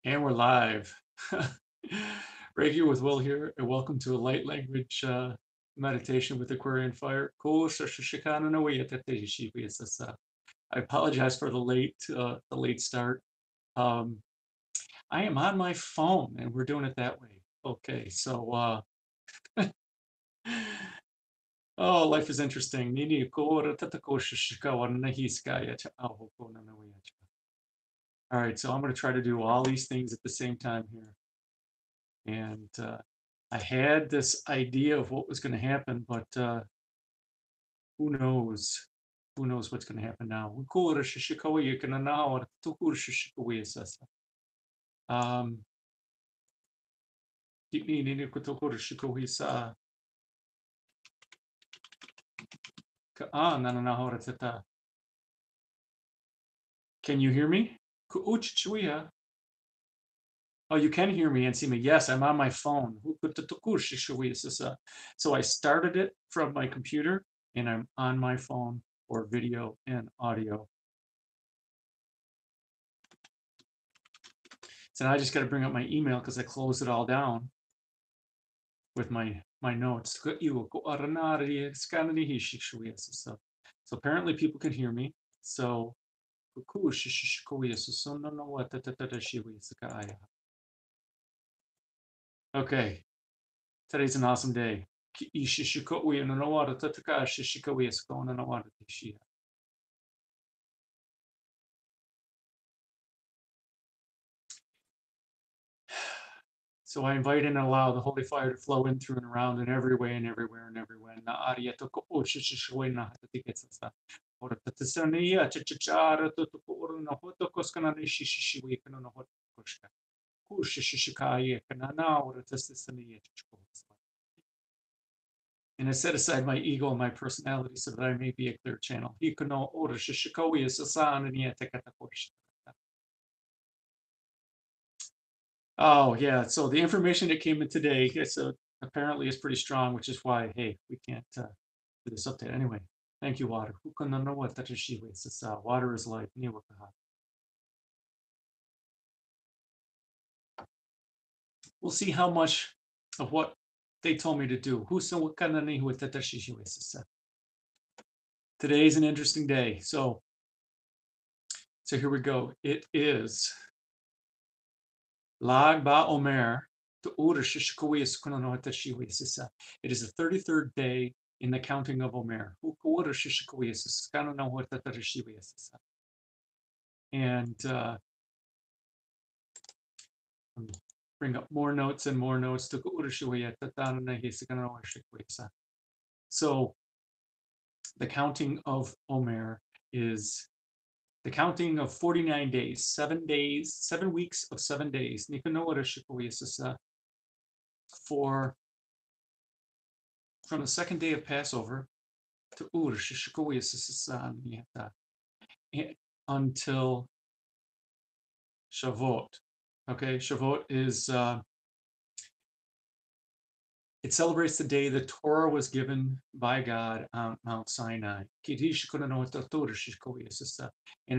And we're live. Reiki with Will here, and welcome to a light language meditation with Aquarian Fire. I apologize for the late start. I am on my phone, and we're doing it that way. Okay, so oh, life is interesting. All right, so I'm going to try to do all these things at the same time here. And I had this idea of what was going to happen, but who knows? Who knows what's going to happen now? Um, can you hear me? Oh, you can hear me and see me. Yes, I'm on my phone. So I started it from my computer and I'm on my phone for video and audio. So now I just got to bring up my email because I closed it all down with my notes. So apparently people can hear me. So okay, today's an awesome day. So I invite and allow the holy fire to flow in, through, and around, in every way and everywhere and everywhere. And I set aside my ego and my personality so that I may be a clear channel. Oh, yeah. So the information that came in today, apparently is pretty strong, which is why, hey, we can't do this update. Anyway, thank you, water. Water is life. We'll see how much of what they told me to do. Today is an interesting day. So here we go. It is Lag BaOmer. It is the 33rd day in the counting of Omer. And bring up more notes and more notes. So the counting of Omer is the counting of 49 days, 7 weeks of 7 days. For from the second day of Passover to until Shavuot. Okay, Shavuot is it celebrates the day the Torah was given by God on Mount Sinai. And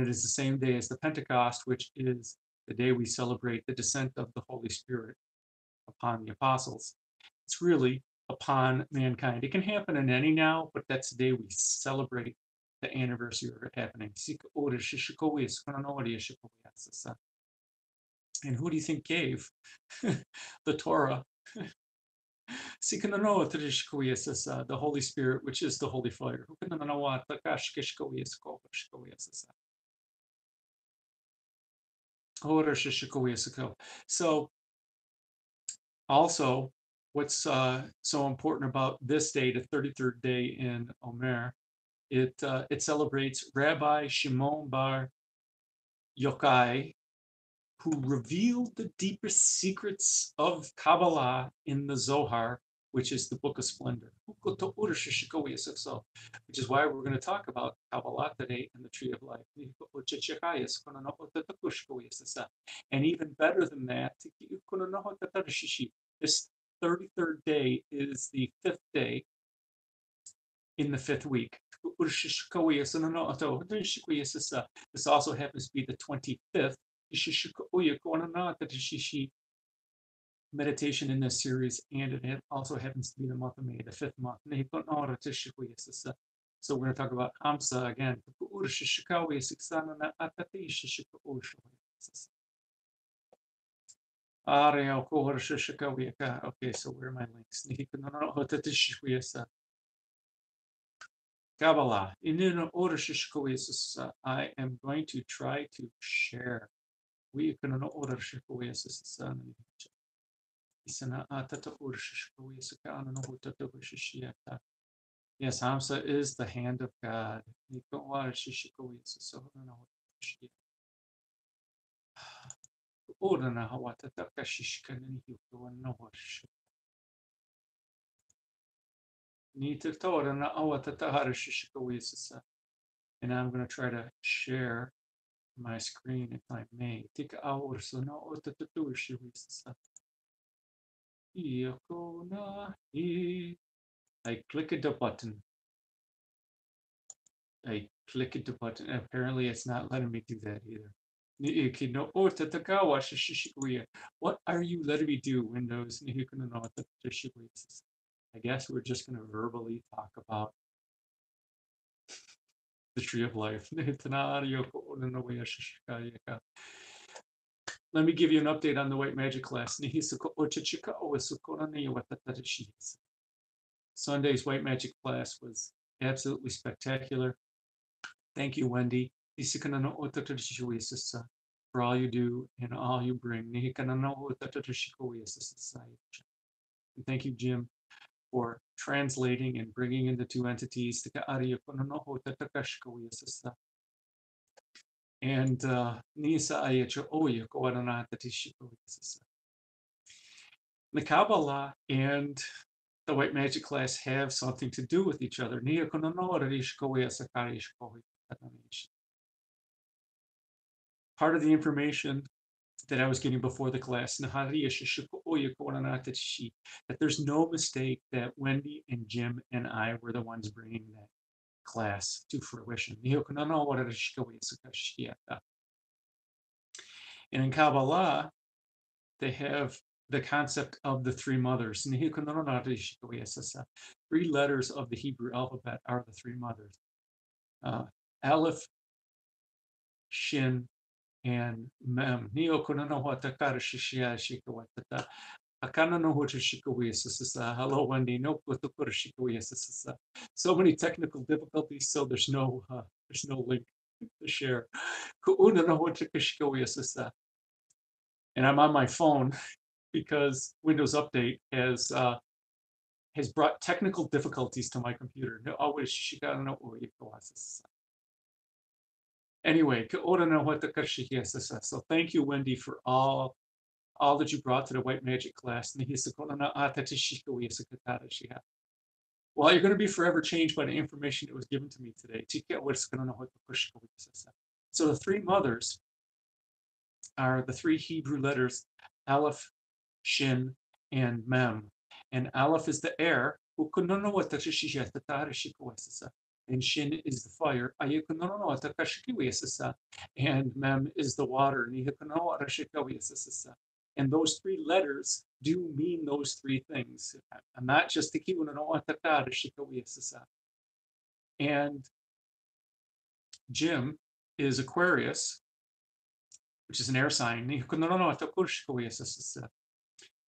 it is the same day as the Pentecost, which is the day we celebrate the descent of the Holy Spirit upon the apostles. It's really upon mankind. It can happen in any now, but that's the day we celebrate the anniversary of it happening. And who do you think gave the Torah? The Holy Spirit, which is the Holy Fire. So also, what's so important about this day, the 33rd day in Omer, it celebrates Rabbi Shimon Bar Yochai, who revealed the deepest secrets of Kabbalah in the Zohar, which is the Book of Splendor. Which is why we're going to talk about Kabbalah today and the Tree of Life. And even better than that, this 33rd day is the 5th day in the 5th week. This also happens to be the 25th meditation in this series, and it also happens to be the month of May, the 5th month. So we're going to talk about Hamsa again. Okay, so where are my links? Kabbalah. I am going to try to share. Yes, Hamsa is the hand of God. And I'm going to try to share my screen if I may. I clicked the button. Apparently, it's not letting me do that either. What are you letting me do, Windows? I guess we're just going to verbally talk about the tree of life. Let me give you an update on the white magic class. Sunday's white magic class was absolutely spectacular. Thank you, Wendy, for all you do and all you bring. And thank you, Jim, for translating and bringing in the two entities. And the Kabbalah and the white magic class have something to do with each other. Part of the information that I was getting before the class, that there's no mistake that Wendy and Jim and I were the ones bringing that class to fruition. And in Kabbalah, they have the concept of the three mothers. 3 letters of the Hebrew alphabet are the 3 mothers. Aleph, Shin, and Mem. Hello, Wendy. So many technical difficulties, so there's no link to share. And I'm on my phone because Windows Update has brought technical difficulties to my computer. Anyway, so thank you, Wendy, for all that you brought to the white magic class. Well, you're going to be forever changed by the information that was given to me today. So the 3 mothers are the 3 Hebrew letters Aleph, Shin, and Mem. And Aleph is the air, and Shin is the fire, and Mem is the water. And those 3 letters do mean those 3 things. I'm not just the and Jim is Aquarius, which is an air sign.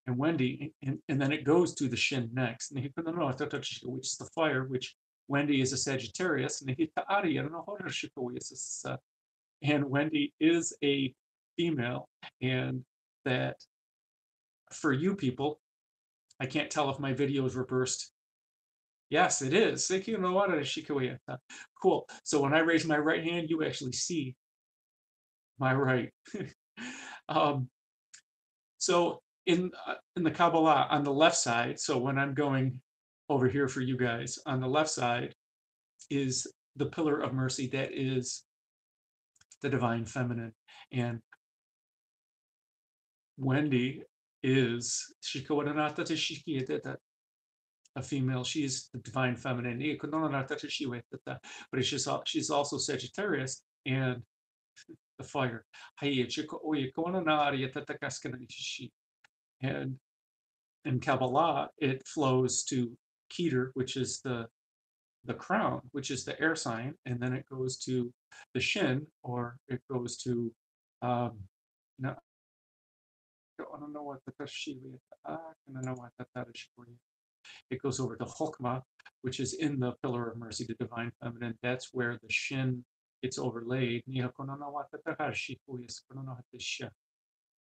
And Wendy, and then it goes to the Shin next, which is the fire, which Wendy is a Sagittarius. And Wendy is a female, and that for you people, I can't tell if my video is reversed. Yes, it is. Cool. So when I raise my right hand, you actually see my right. So in the Kabbalah, on the left side, so when I'm going over here for you guys, on the left side is the pillar of mercy. That is the divine feminine. And Wendy is a female. She's the divine feminine. But she's also Sagittarius, and the fire. And in Kabbalah, it flows to Keter, which is the crown, which is the air sign, and then it goes to the shin, or it goes to no, I don't know what the Tashiwi, I don't know what that is for you. It goes over to Chokmah, which is in the pillar of mercy, the divine feminine. That's where the shin it's overlaid.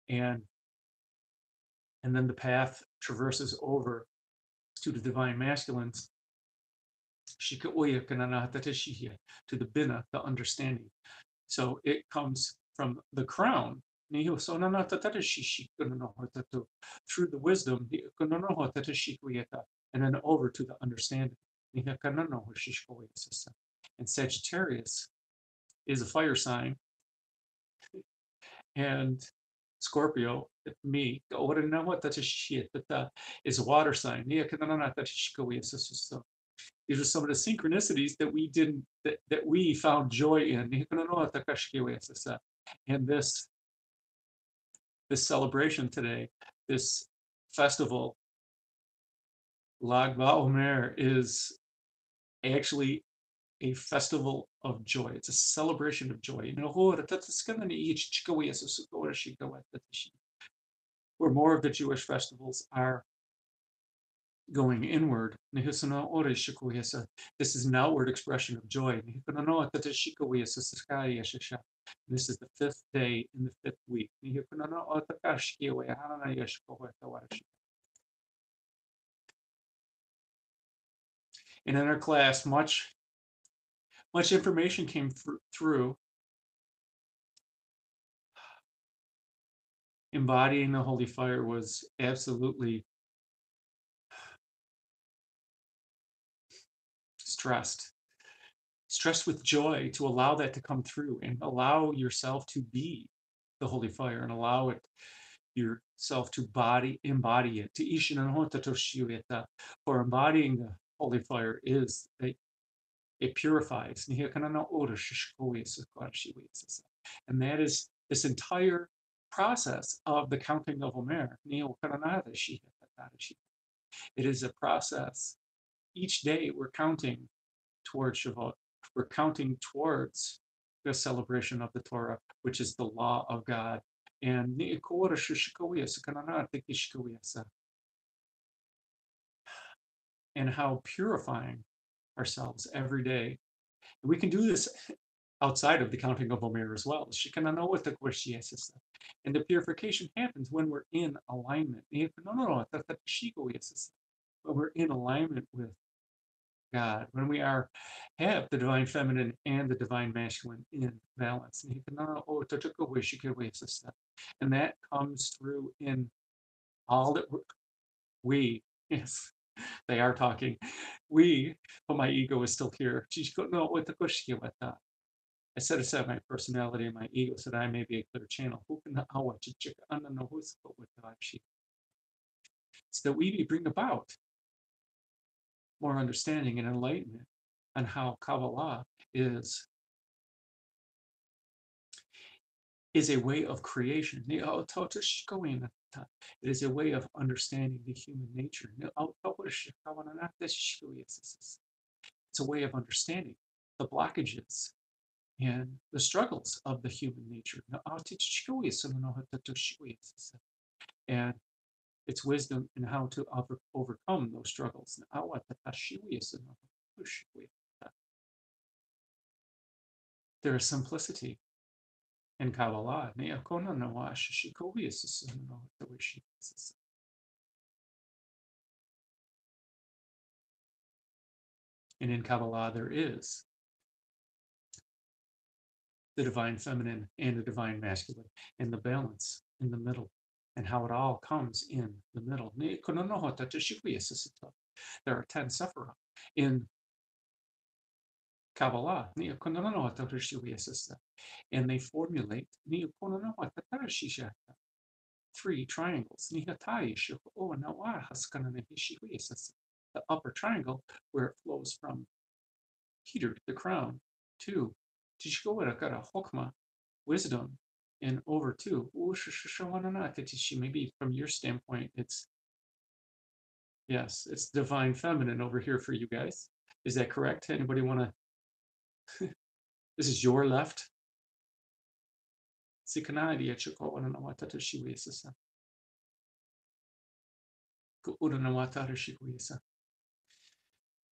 And and then the path traverses over to the divine masculines, to the bina, the understanding. So it comes from the crown through the wisdom, and then over to the understanding. And Sagittarius is a fire sign, and Scorpio, me, is a water sign. So these are some of the synchronicities that we didn't that we found joy in. And this celebration today, this festival, Lag BaOmer, is actually a festival of joy. It's a celebration of joy. Where more of the Jewish festivals are going inward. This is an outward expression of joy. This is the fifth day in the fifth week. And in our class, much information came through. Embodying the holy fire was absolutely stressed with joy, to allow that to come through and allow yourself to be the holy fire and allow it yourself to embody it. For embodying the holy fire is it purifies. And that is this entire process of the counting of Omer. It is a process. Each day we're counting towards Shavuot. We're counting towards the celebration of the Torah, which is the law of God. And how purifying ourselves every day. And we can do this outside of the counting of Omer as well. And the purification happens when we're in alignment. When we're in alignment with God, when we have the divine feminine and the divine masculine in balance. And that comes through in all that we, yes, they are talking. But my ego is still here. I set aside my personality and my ego so that I may be a clear channel. So that we may bring about more understanding and enlightenment on how Kabbalah is a way of creation. It is a way of understanding the human nature. It's a way of understanding the blockages and the struggles of the human nature. And it's wisdom in how to overcome those struggles. There is simplicity in Kabbalah. And in Kabbalah, there is the divine feminine and the divine masculine, and the balance in the middle, and how it all comes in the middle. There are 10 sephirah in Kabbalah, and they formulate 3 triangles. The upper triangle, where it flows from Keter, the crown, to Chokmah, wisdom, and over to maybe from your standpoint, it's yes, it's divine feminine over here for you guys. Is that correct? Anybody want to? This is your left. Sikanadi at Chikowanawata Shiwisa.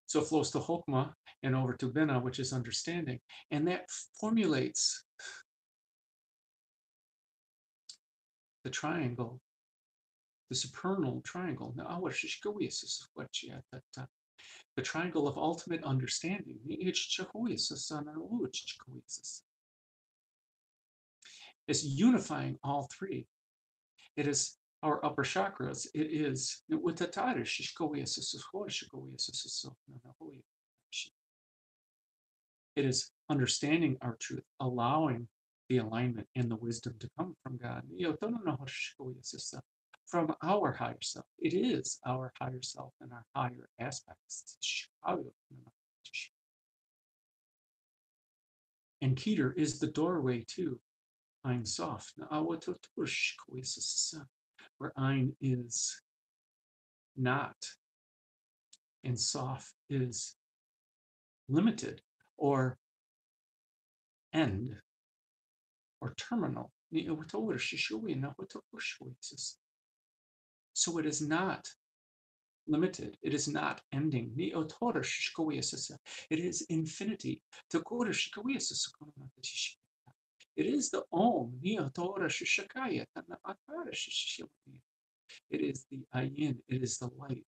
So it flows to Hokmah and over to Bina, which is understanding. And that formulates the triangle, the supernal triangle. The triangle of ultimate understanding. It's unifying all three. It is our upper chakras. It is understanding our truth, allowing the alignment and the wisdom to come from God. From our higher self. It is our higher self and our higher aspects. And Keter is the doorway to Ein Sof. Where Ein is not and Sof is limited or end or terminal. So it is not limited. It is not ending. It is infinity. It is the Om. It is the Ayin. It is the light.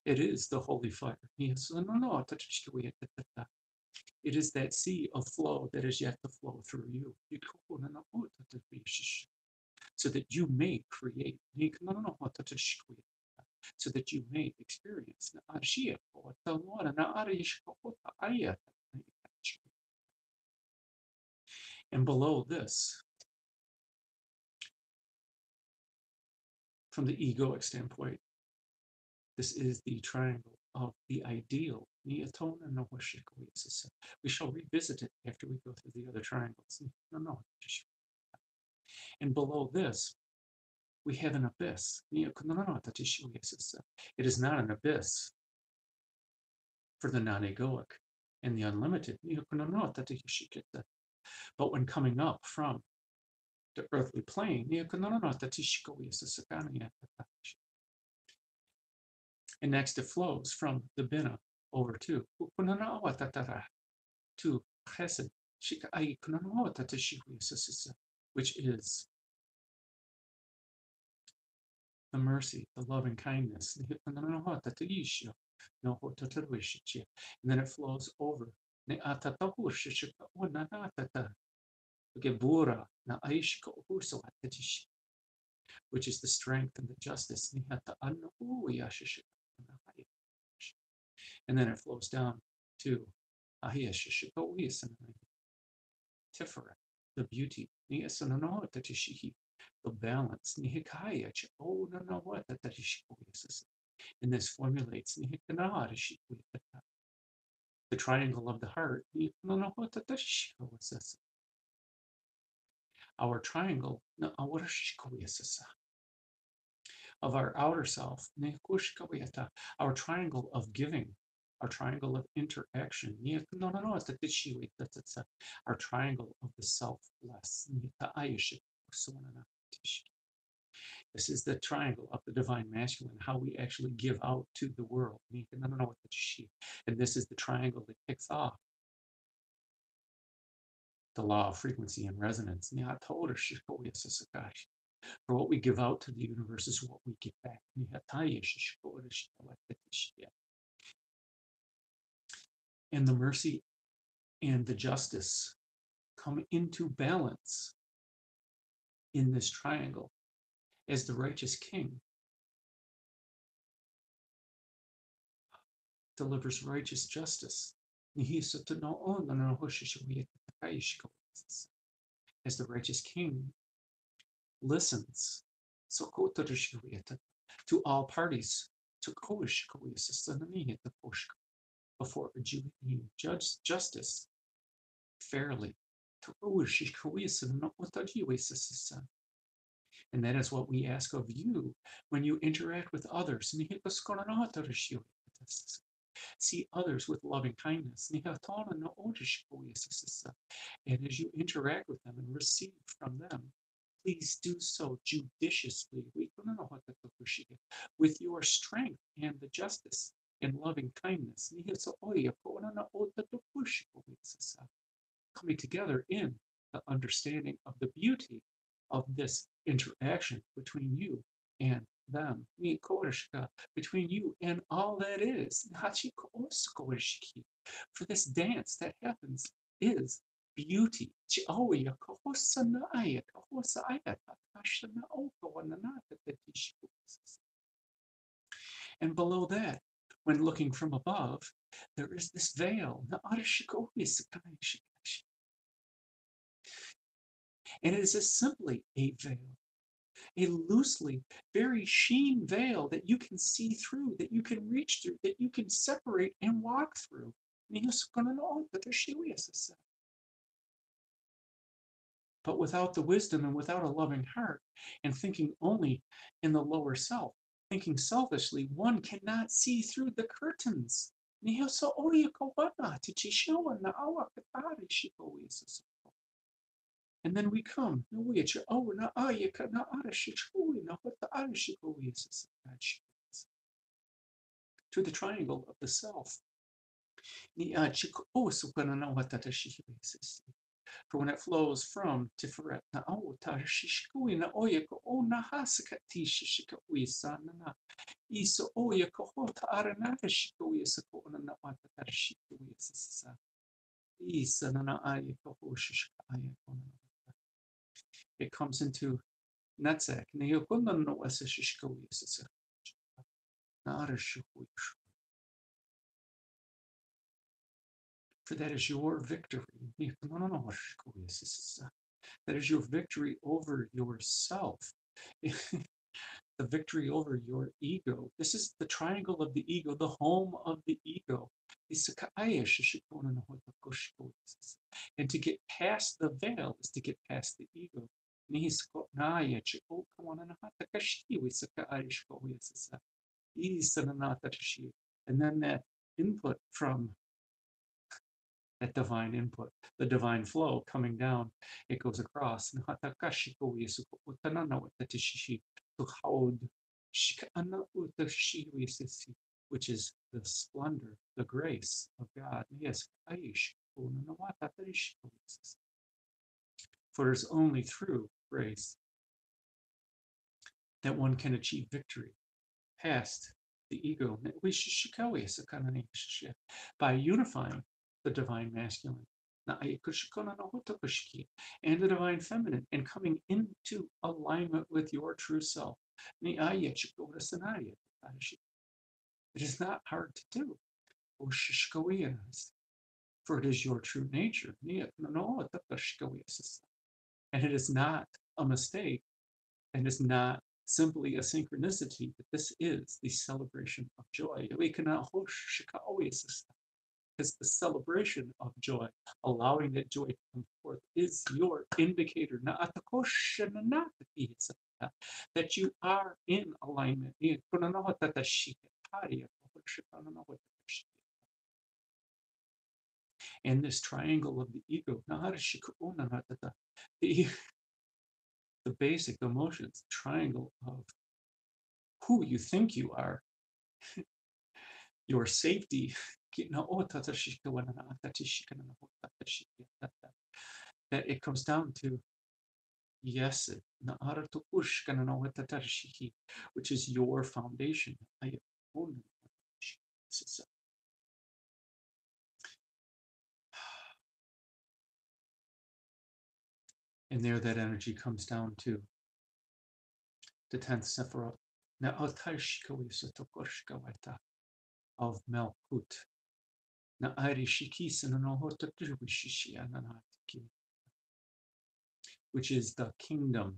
It is the holy fire. It is that sea of flow that is yet to flow through you. So that you may create. So that you may experience. And below this, from the egoic standpoint, this is the triangle of the ideal. We shall revisit it after we go through the other triangles. And below this, we have an abyss. It is not an abyss for the non-egoic and the unlimited. But when coming up from the earthly plane, and next it flows from the Bina over to Chesed, which is the mercy, the loving kindness. And then it flows over. Which is the strength and the justice. And then it flows down to Tiferet, the beauty, the balance. And this formulates the triangle of the heart. Our triangle of our outer self, our triangle of giving, our triangle of interaction, our triangle of the selfless. This is the triangle of the divine masculine, how we actually give out to the world. And this is the triangle that kicks off the law of frequency and resonance. For what we give out to the universe is what we get back. And the mercy and the justice come into balance in this triangle as the righteous king delivers righteous justice. As the righteous king listens to all parties, to before a Jew justice fairly. And that is what we ask of you when you interact with others. See others with loving kindness. And as you interact with them and receive from them, please do so judiciously with your strength and the justice and loving kindness. Coming together in the understanding of the beauty of this interaction between you and them, between you and all that is. For this dance that happens is beauty. And below that, when looking from above, there is this veil. And it is simply a veil, a loosely, very sheen veil that you can see through, that you can reach through, that you can separate and walk through. But without the wisdom and without a loving heart, and thinking only in the lower self, thinking selfishly, one cannot see through the curtains. And then we come to the triangle of the self. For when it flows from Tiferet, it comes into Netzach. For that is your victory. That is your victory over yourself. The victory over your ego. This is the triangle of the ego, the home of the ego. And to get past the veil is to get past the ego. And then that input from that divine input, the divine flow coming down, it goes across. Which is the splendor, the grace of God. For it is only through grace that one can achieve victory past the ego by unifying the divine masculine and the divine feminine and coming into alignment with your true self. It is not hard to do, for it is your true nature. And it is not a mistake, and it's not simply a synchronicity, but this is the celebration of joy. It's the celebration of joy, allowing that joy to come forth is your indicator that you are in alignment. And this triangle of the ego, the basic emotions, triangle of who you think you are, your safety, that it comes down to yes, which is your foundation. And there that energy comes down to the 10th Sephirah. Of Melkut. Which is the kingdom.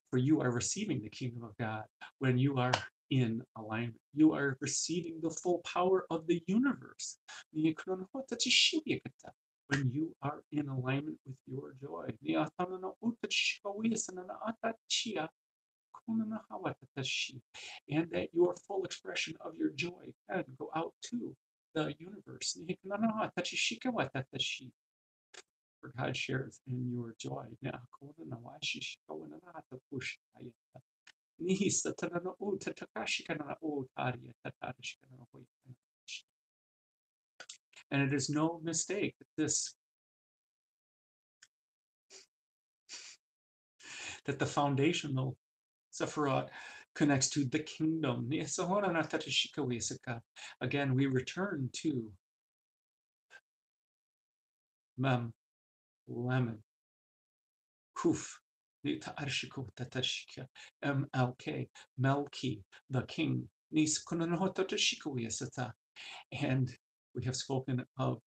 For you are receiving the kingdom of God when you are in alignment. You are receiving the full power of the universe. When you are in alignment with your joy. And that your full expression of your joy can go out to the universe. For God shares in your joy. And it is no mistake that the foundational Sephiroth connects to the kingdom. Again, we return to Mem, Lemon, Kuf, MLK, Melki, the king. And we have spoken of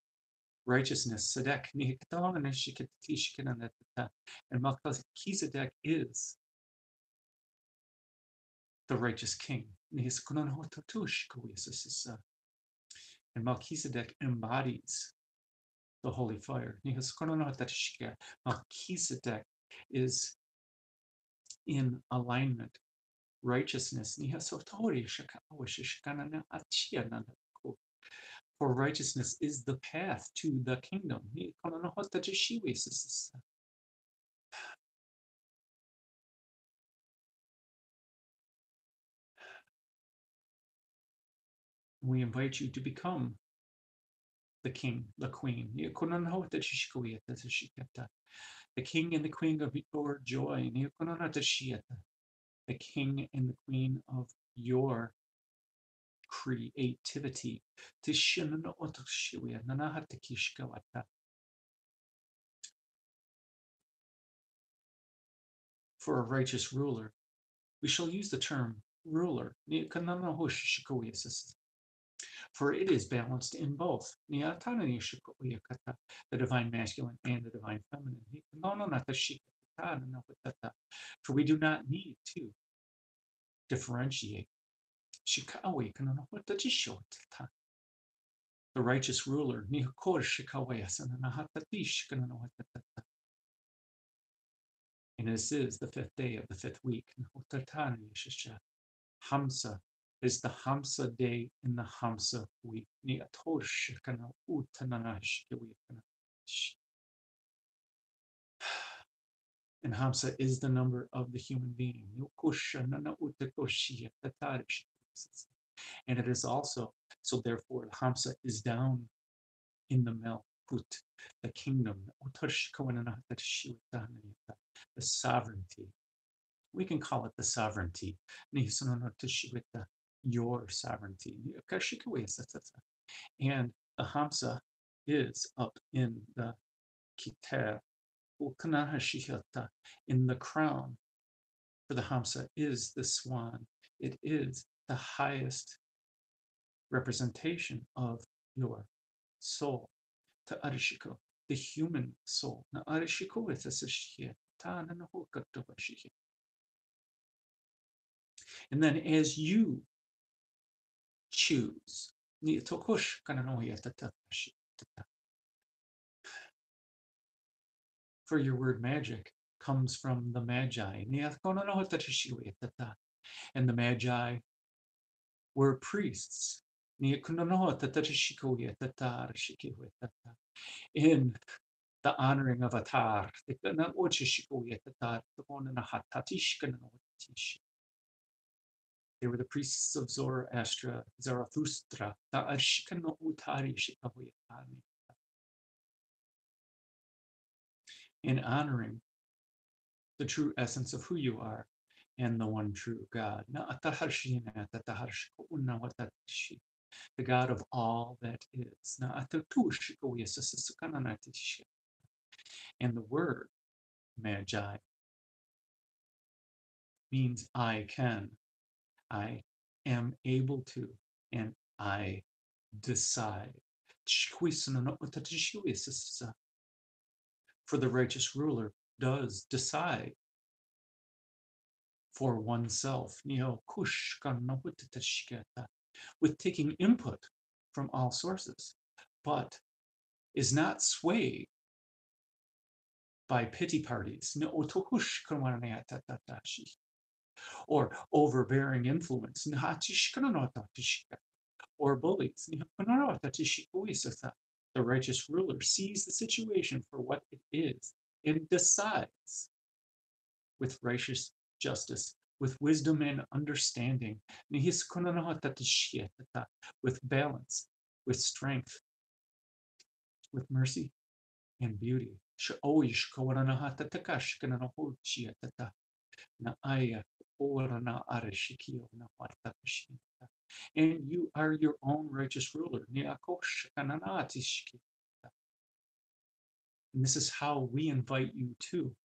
righteousness, Sadek, and Melchizedek is the righteous king. And Melchizedek embodies the holy fire. Melchizedek is in alignment, righteousness. For righteousness is the path to the kingdom. We invite you to become the king, the queen. The king and the queen of your joy. The king and the queen of your creativity. For a righteous ruler, we shall use the term ruler. For it is balanced in both the divine masculine and the divine feminine. For we do not need to differentiate. The righteous ruler, and this is the 5th day of the 5th week. Hamsa is the Hamsa day in the Hamsa week. And Hamsa is the number of the human being. And it is also, so therefore, Hamsa is down in the Melkut, the kingdom, the sovereignty. We can call it the sovereignty. Your sovereignty. And the Hamsa is up in the Kitab, in the crown. For the Hamsa is the swan. It is the highest representation of your soul. To Arishiko, the human soul. And then as you choose, for your word magic comes from the Magi. And the Magi were priests. In the honoring of Atar. They were the priests of Zoroaster, Zarathustra. In honoring the true essence of who you are and the one true God. The God of all that is. And the word Magi means I can, I am able to, and I decide. For the righteous ruler does decide for oneself, with taking input from all sources, but is not swayed by pity parties, or overbearing influence, or bullies. The righteous ruler sees the situation for what it is and decides with righteous justice, with wisdom and understanding, with balance, with strength, with mercy and beauty. And you are your own righteous ruler. And this is how we invite you to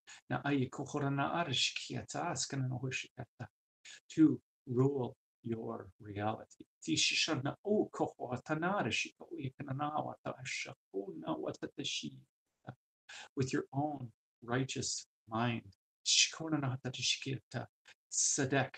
rule your reality. With your own righteous mind. Sadek.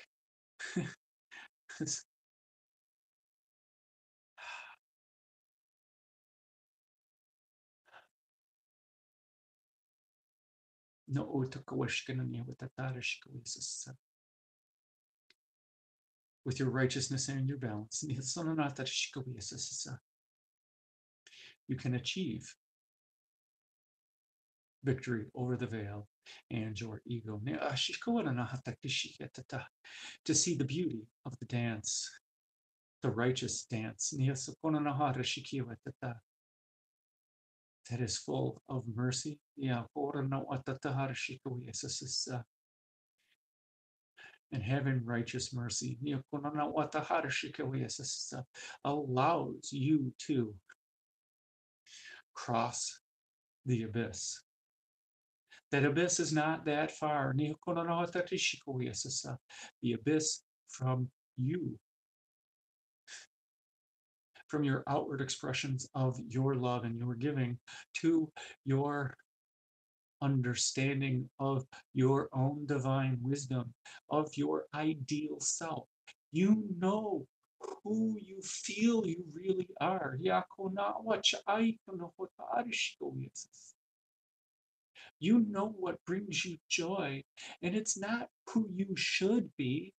With your righteousness and your balance, you can achieve victory over the veil and your ego. To see the beauty of the dance, the righteous dance, that is full of mercy. And having righteous mercy allows you to cross the abyss. That abyss is not that far. The abyss from you, from your outward expressions of your love and your giving, to your understanding of your own divine wisdom, of your ideal self. You know who you feel you really are. You know what brings you joy, and it's not who you should be.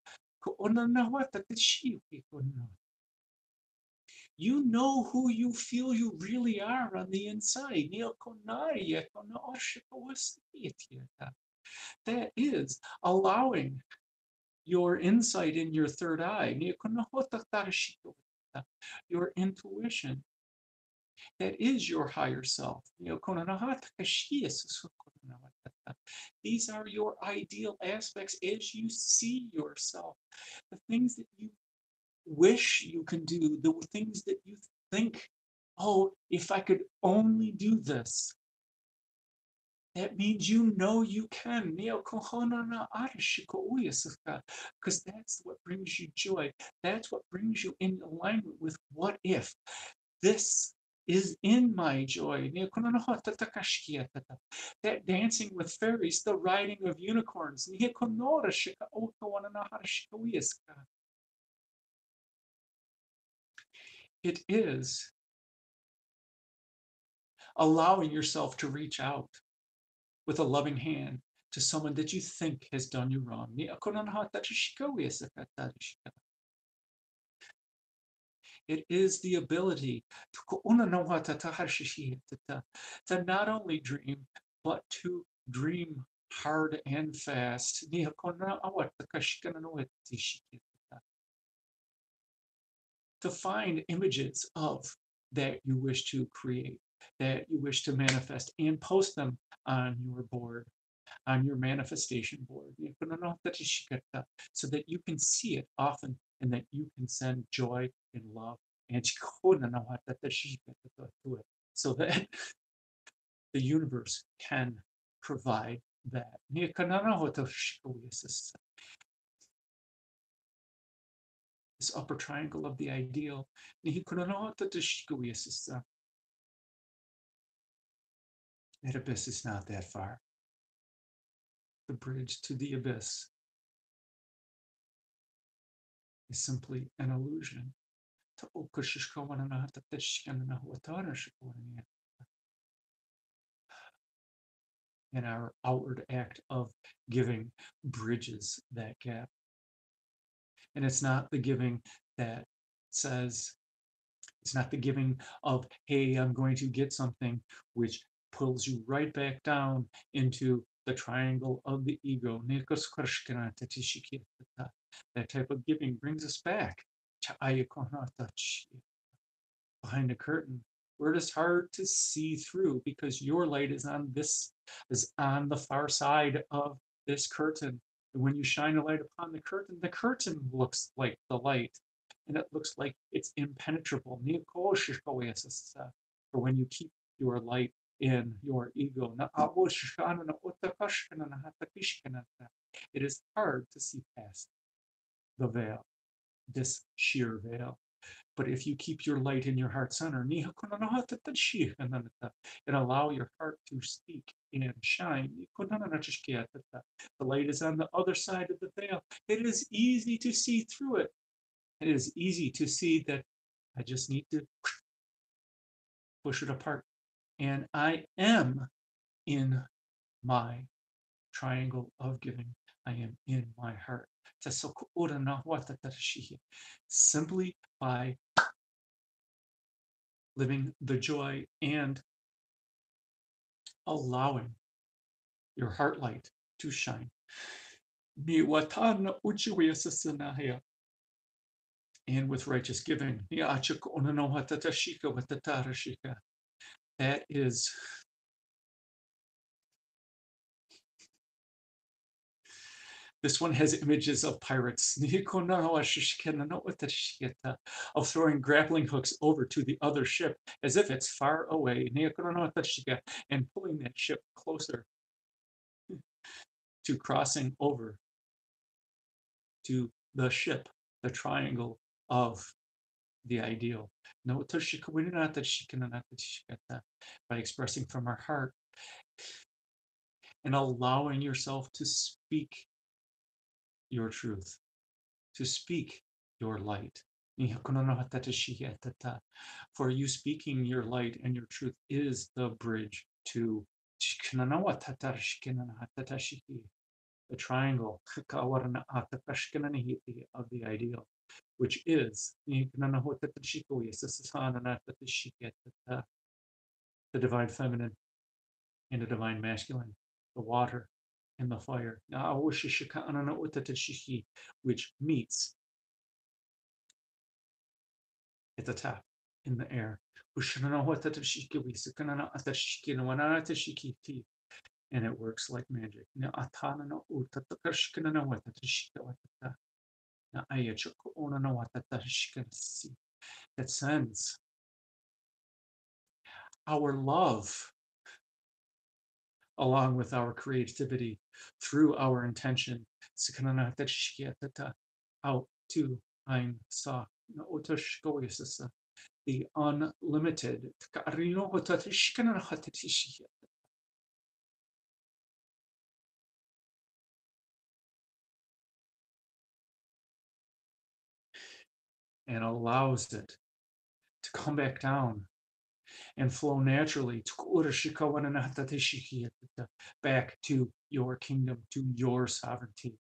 You know who you feel you really are on the inside. That is allowing your insight in your third eye, your intuition. That is your higher self. These are your ideal aspects as you see yourself. The things that you wish you can do, the things that you think, oh, if I could only do this. That means you know you can. Because that's what brings you joy. That's what brings you in alignment with what if this is in my joy. That dancing with fairies, the riding of unicorns. It is allowing yourself to reach out with a loving hand to someone that you think has done you wrong. It is the ability to not only dream, but to dream hard and fast. To find images of that you wish to create, that you wish to manifest, and post them on your board, on your manifestation board, so that you can see it often and that you can send joy and love and so that the universe can provide that. This upper triangle of the ideal. That abyss is not that far. The bridge to the abyss is simply an illusion. And our outward act of giving bridges that gap. And it's not the giving that says, it's not the giving of, hey, I'm going to get something, which pulls you right back down into the triangle of the ego. That type of giving brings us back behind the curtain, where it is hard to see through because your light is on the far side of this curtain. And when you shine a light upon the curtain looks like the light, and it looks like it's impenetrable. For when you keep your light in your ego, it is hard to see past the veil, this sheer veil. But if you keep your light in your heart center and allow your heart to speak and shine, the light is on the other side of the veil. It is easy to see through it. It is easy to see that I just need to push it apart. And I am in my triangle of giving. I am in my heart. Simply by living the joy and allowing your heart light to shine. And with righteous giving. That is, this one has images of pirates, of throwing grappling hooks over to the other ship as if it's far away, and pulling that ship closer to crossing over to the ship, the triangle of the ideal. By expressing from our heart and allowing yourself to speak your truth, to speak your light. For you speaking your light and your truth is the bridge to the triangle of the ideal, which is the divine feminine and the divine masculine, the water and the fire, which meets at the top in the air. And it works like magic. That sends our love along with our creativity through our intention out to Ein Sof, the unlimited. And allows it to come back down and flow naturally back to your kingdom, to your sovereignty,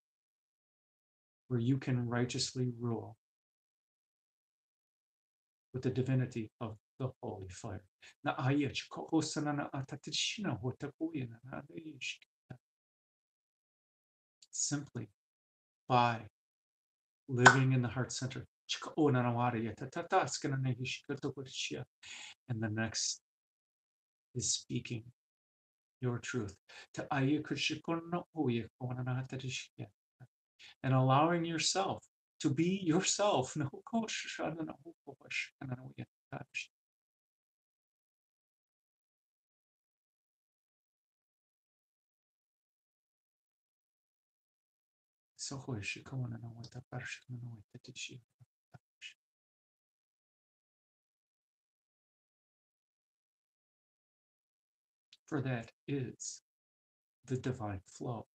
where you can righteously rule with the divinity of the holy fire. Simply by living in the heart center. And the next is speaking your truth. And allowing yourself to be yourself. For that is the divine flow.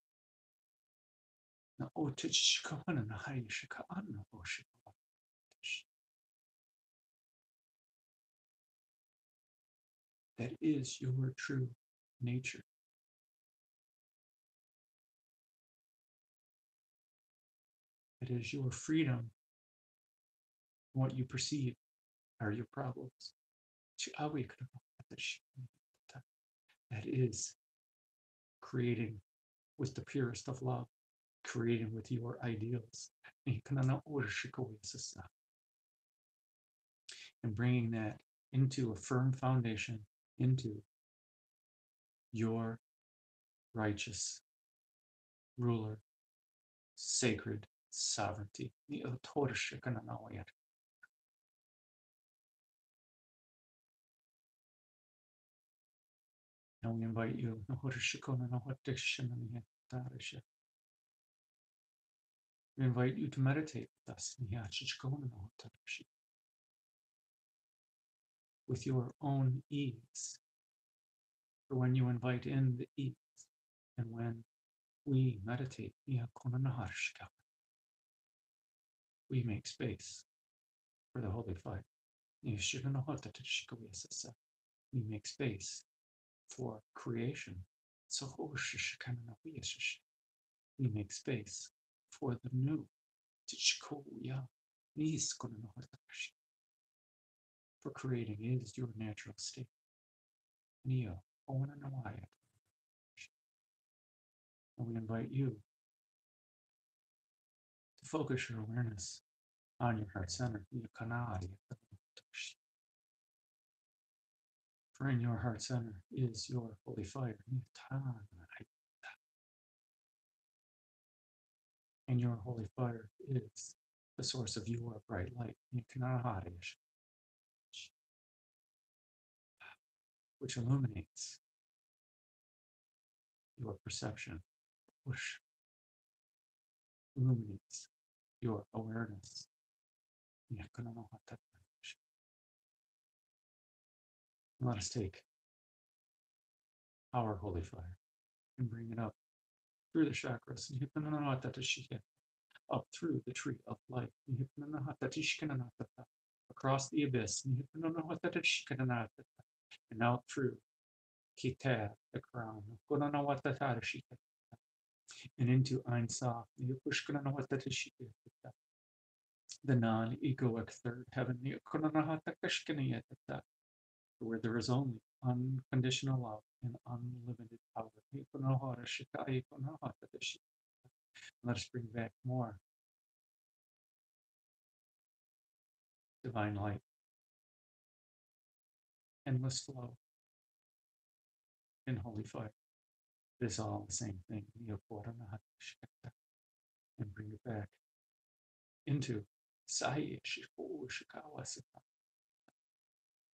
that is your true nature. It is your freedom, what you perceive are your problems. That is creating with the purest of love, creating with your ideals, and bringing that into a firm foundation, into your righteous ruler, sacred sovereignty. And we invite you we invite you to meditate with us with your own ease. For when you invite in the ease, and when we meditate, we make space for the Holy Fire. We make space for creation. We make space for the new. For creating is your natural state. And we invite you to focus your awareness on your heart center. For in your heart center is your holy fire. And your holy fire is the source of your bright light, which illuminates your perception, which illuminates your awareness. Let us take our holy fire and bring it up through the chakras, up through the tree of life, across the abyss, and out through Kita, the crown, and into Ein Sof, the non-egoic third heaven, where there is only unconditional love and unlimited power. Let us bring back more divine light, endless flow, and holy fire. It is all the same thing. And bring it back into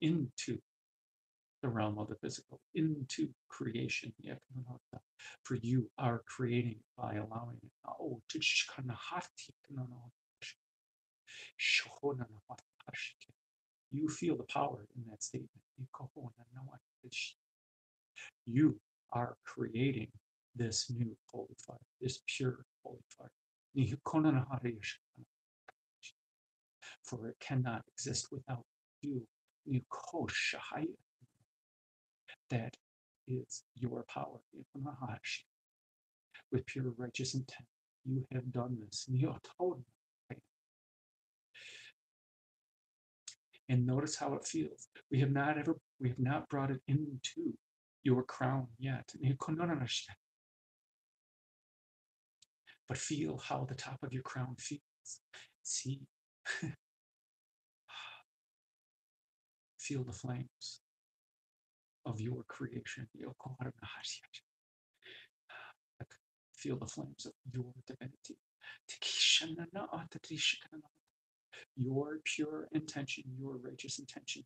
into the realm of the physical, into creation. For you are creating by allowing it. You feel the power in that statement. You are creating this new holy fire, this pure holy fire. For it cannot exist without you. That is your power. With pure righteous intent, you have done this. And notice how it feels. We have not brought it into your crown yet. But feel how the top of your crown feels. See, feel the flames of your creation. Feel the flames of your divinity. Your pure intention, your righteous intention.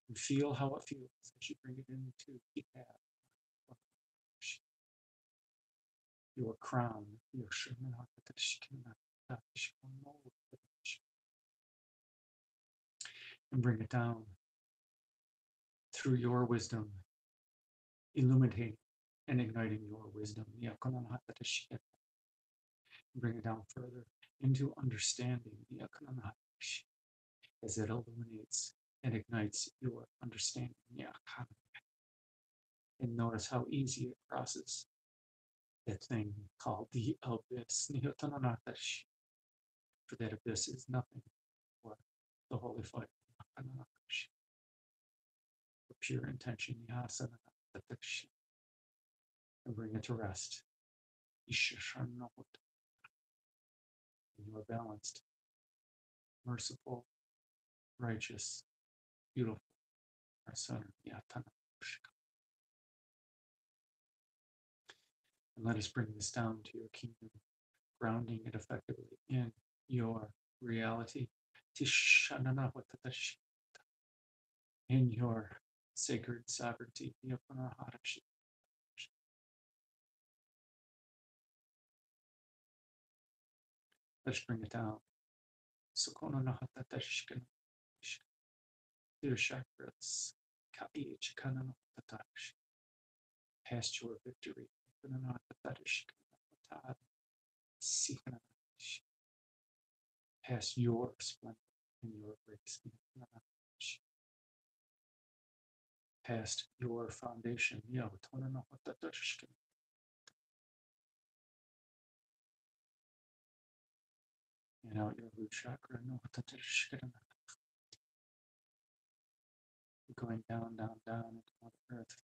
And feel how it feels as you bring it into your crown, and bring it down through your wisdom, illuminating and igniting your wisdom. Bring it down further into understanding as it illuminates and ignites your understanding. Yeah, and notice how easy it crosses that thing called the abyss. For that abyss is nothing for the holy fire. For pure intention, and bring it to rest. And you are balanced, merciful, righteous, beautiful, our center. And let us bring this down to your kingdom, grounding it effectively in your reality. In your sacred sovereignty. Let's bring it down. Your chakras. Past your victory. Past your splendor and your grace. Past your foundation. And out your root chakra. Going down, down, down into Mother Earth.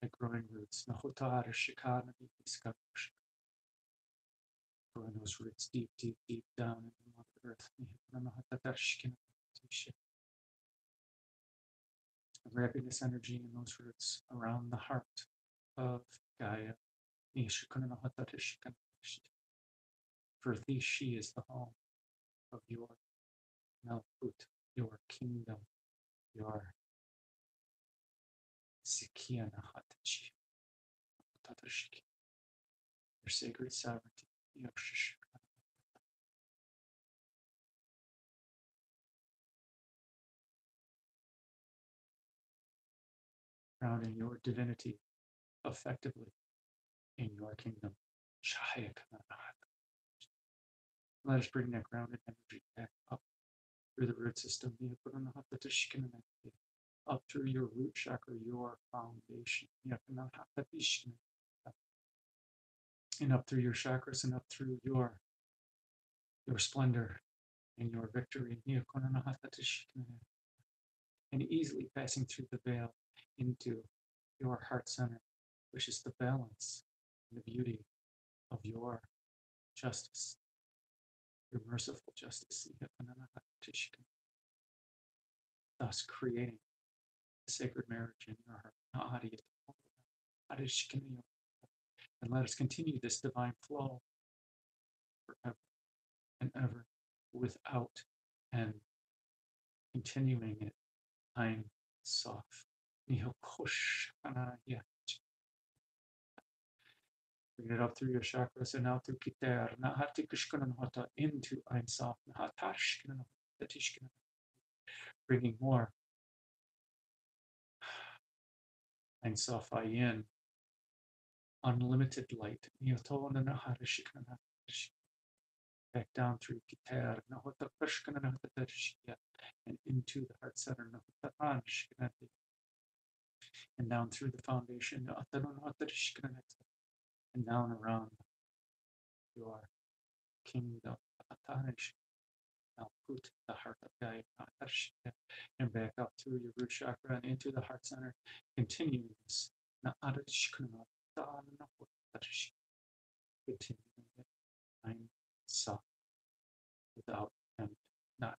Like growing roots. Growing those roots deep, deep, deep down into Mother Earth. Wrapping this energy in those roots around the heart of Gaia. For thee, she is the home of your Malkut, your kingdom, your Sikiana Hatachi, your sacred sovereignty, grounding your divinity effectively in your kingdom. Let us bring that grounded energy back up through the root system, up through your root chakra, your foundation, and up through your chakras and up through your splendor and your victory, and easily passing through the veil into your heart center, which is the balance and the beauty of your justice, your merciful justice, thus creating a sacred marriage in your heart. And let us continue this divine flow forever and ever without end, continuing it. I'm soft. Bring it up through your chakras and out through Kitar, into Ein Sof, bringing more Ein Sof in, unlimited light, back down through Kitar, and into the heart center, and down through the foundation, and down around your kingdom, Malkut, the heart of Gaia, and back up through your root chakra and into the heart center, continuing this, continuing it, I'm soft, without end, not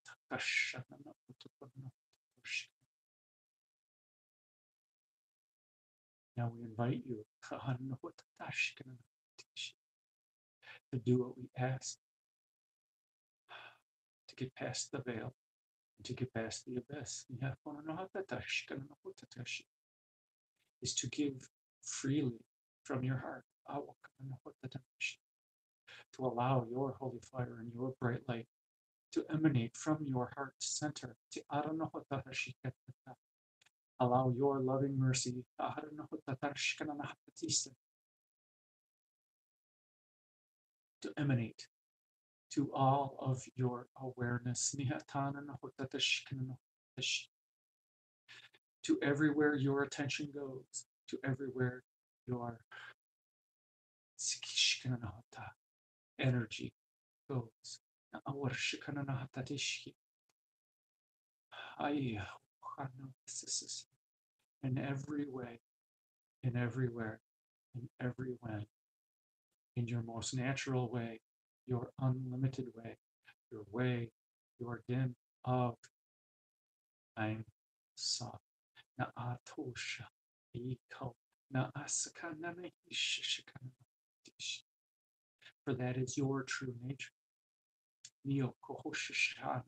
now we invite you to do what we ask, to get past the veil, and to get past the abyss. Is to give freely from your heart, to allow your holy fire and your bright light to emanate from your heart center, allow your loving mercy to emanate to all of your awareness, to everywhere your attention goes, to everywhere your energy goes. In every way, in everywhere, in every when, in your most natural way, your unlimited way, your dim of Ein Sof. Na Atosha Eko Na Asakana Ishishikana. For that is your true nature. Neo Kohoshishana.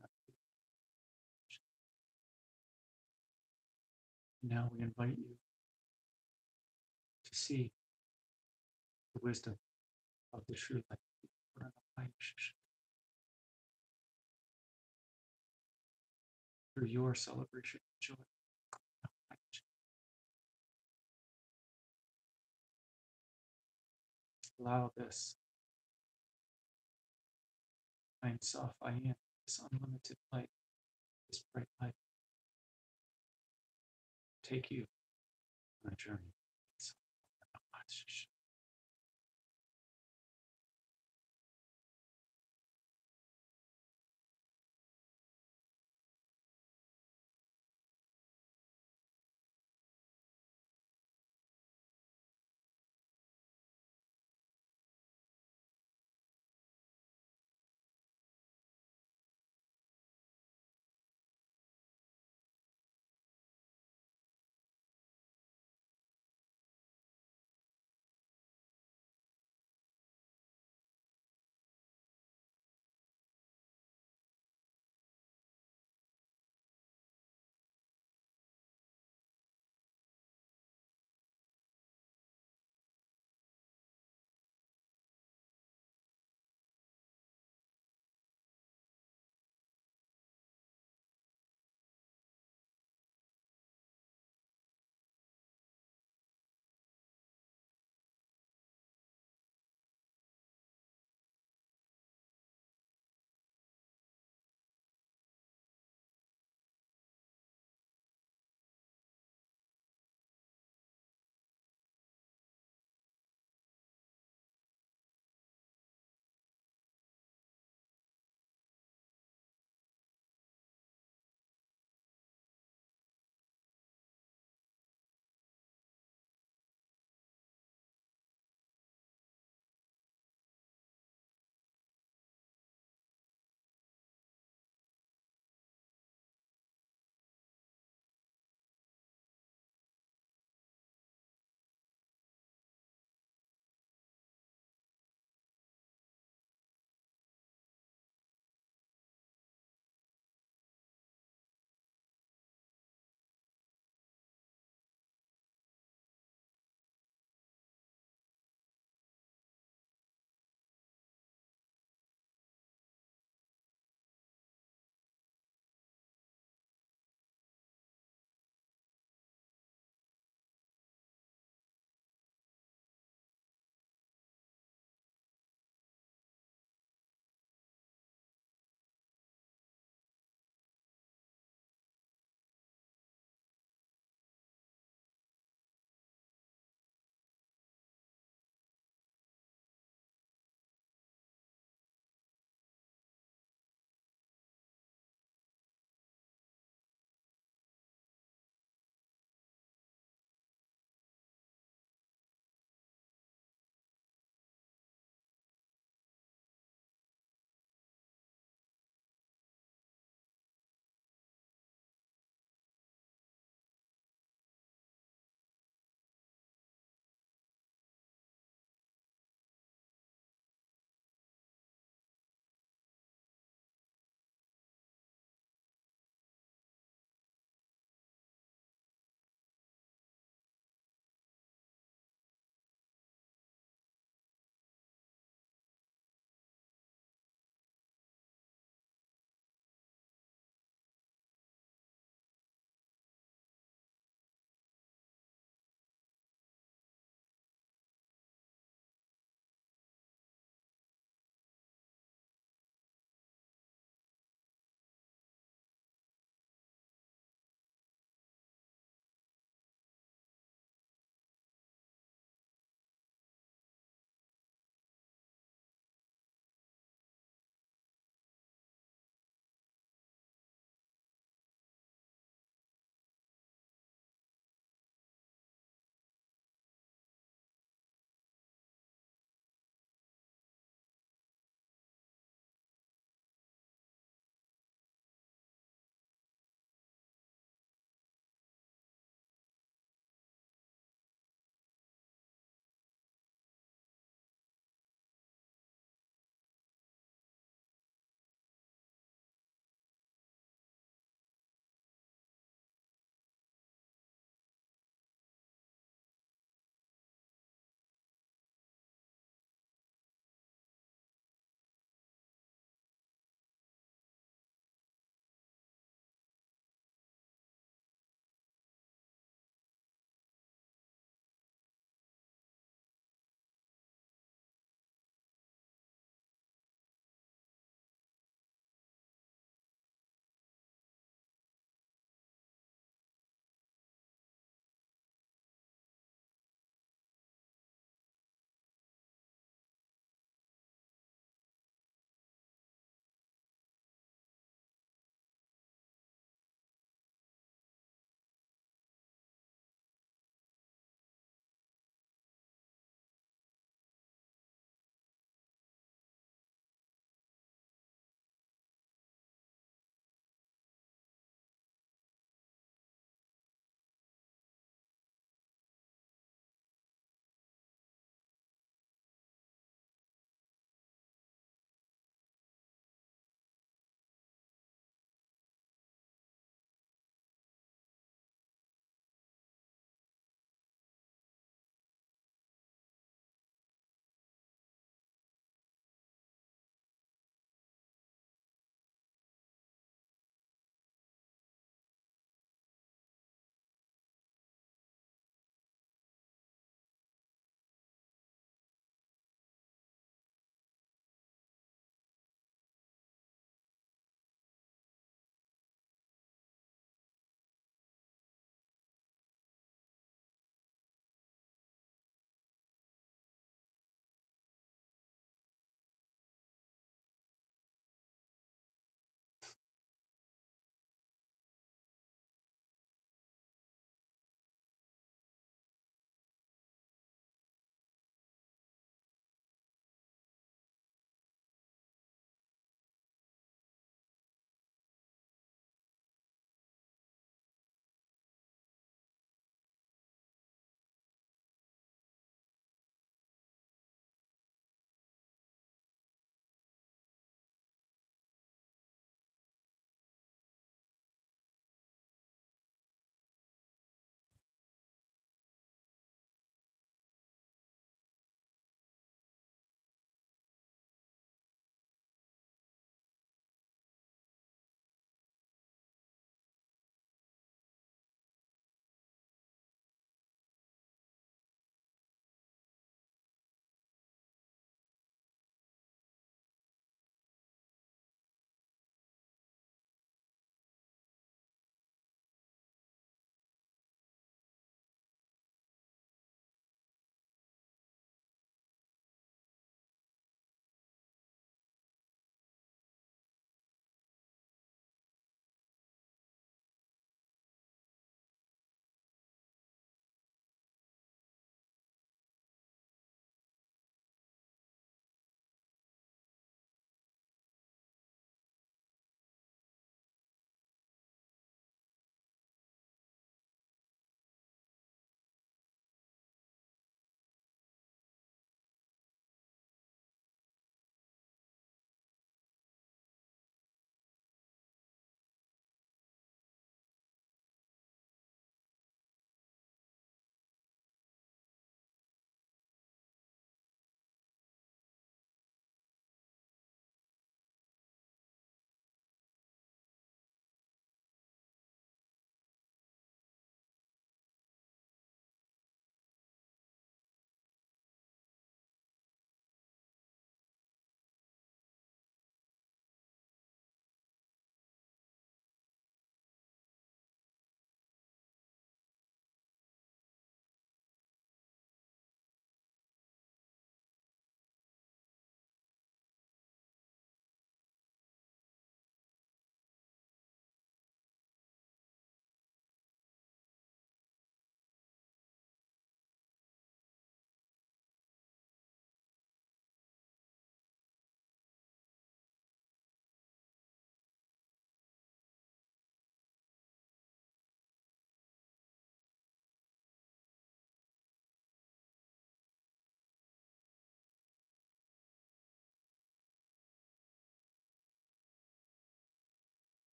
Now we invite you to see the wisdom of the true light through your celebration of joy. Allow this Ein Sof Ayin, this unlimited light, this bright light, take you on a journey.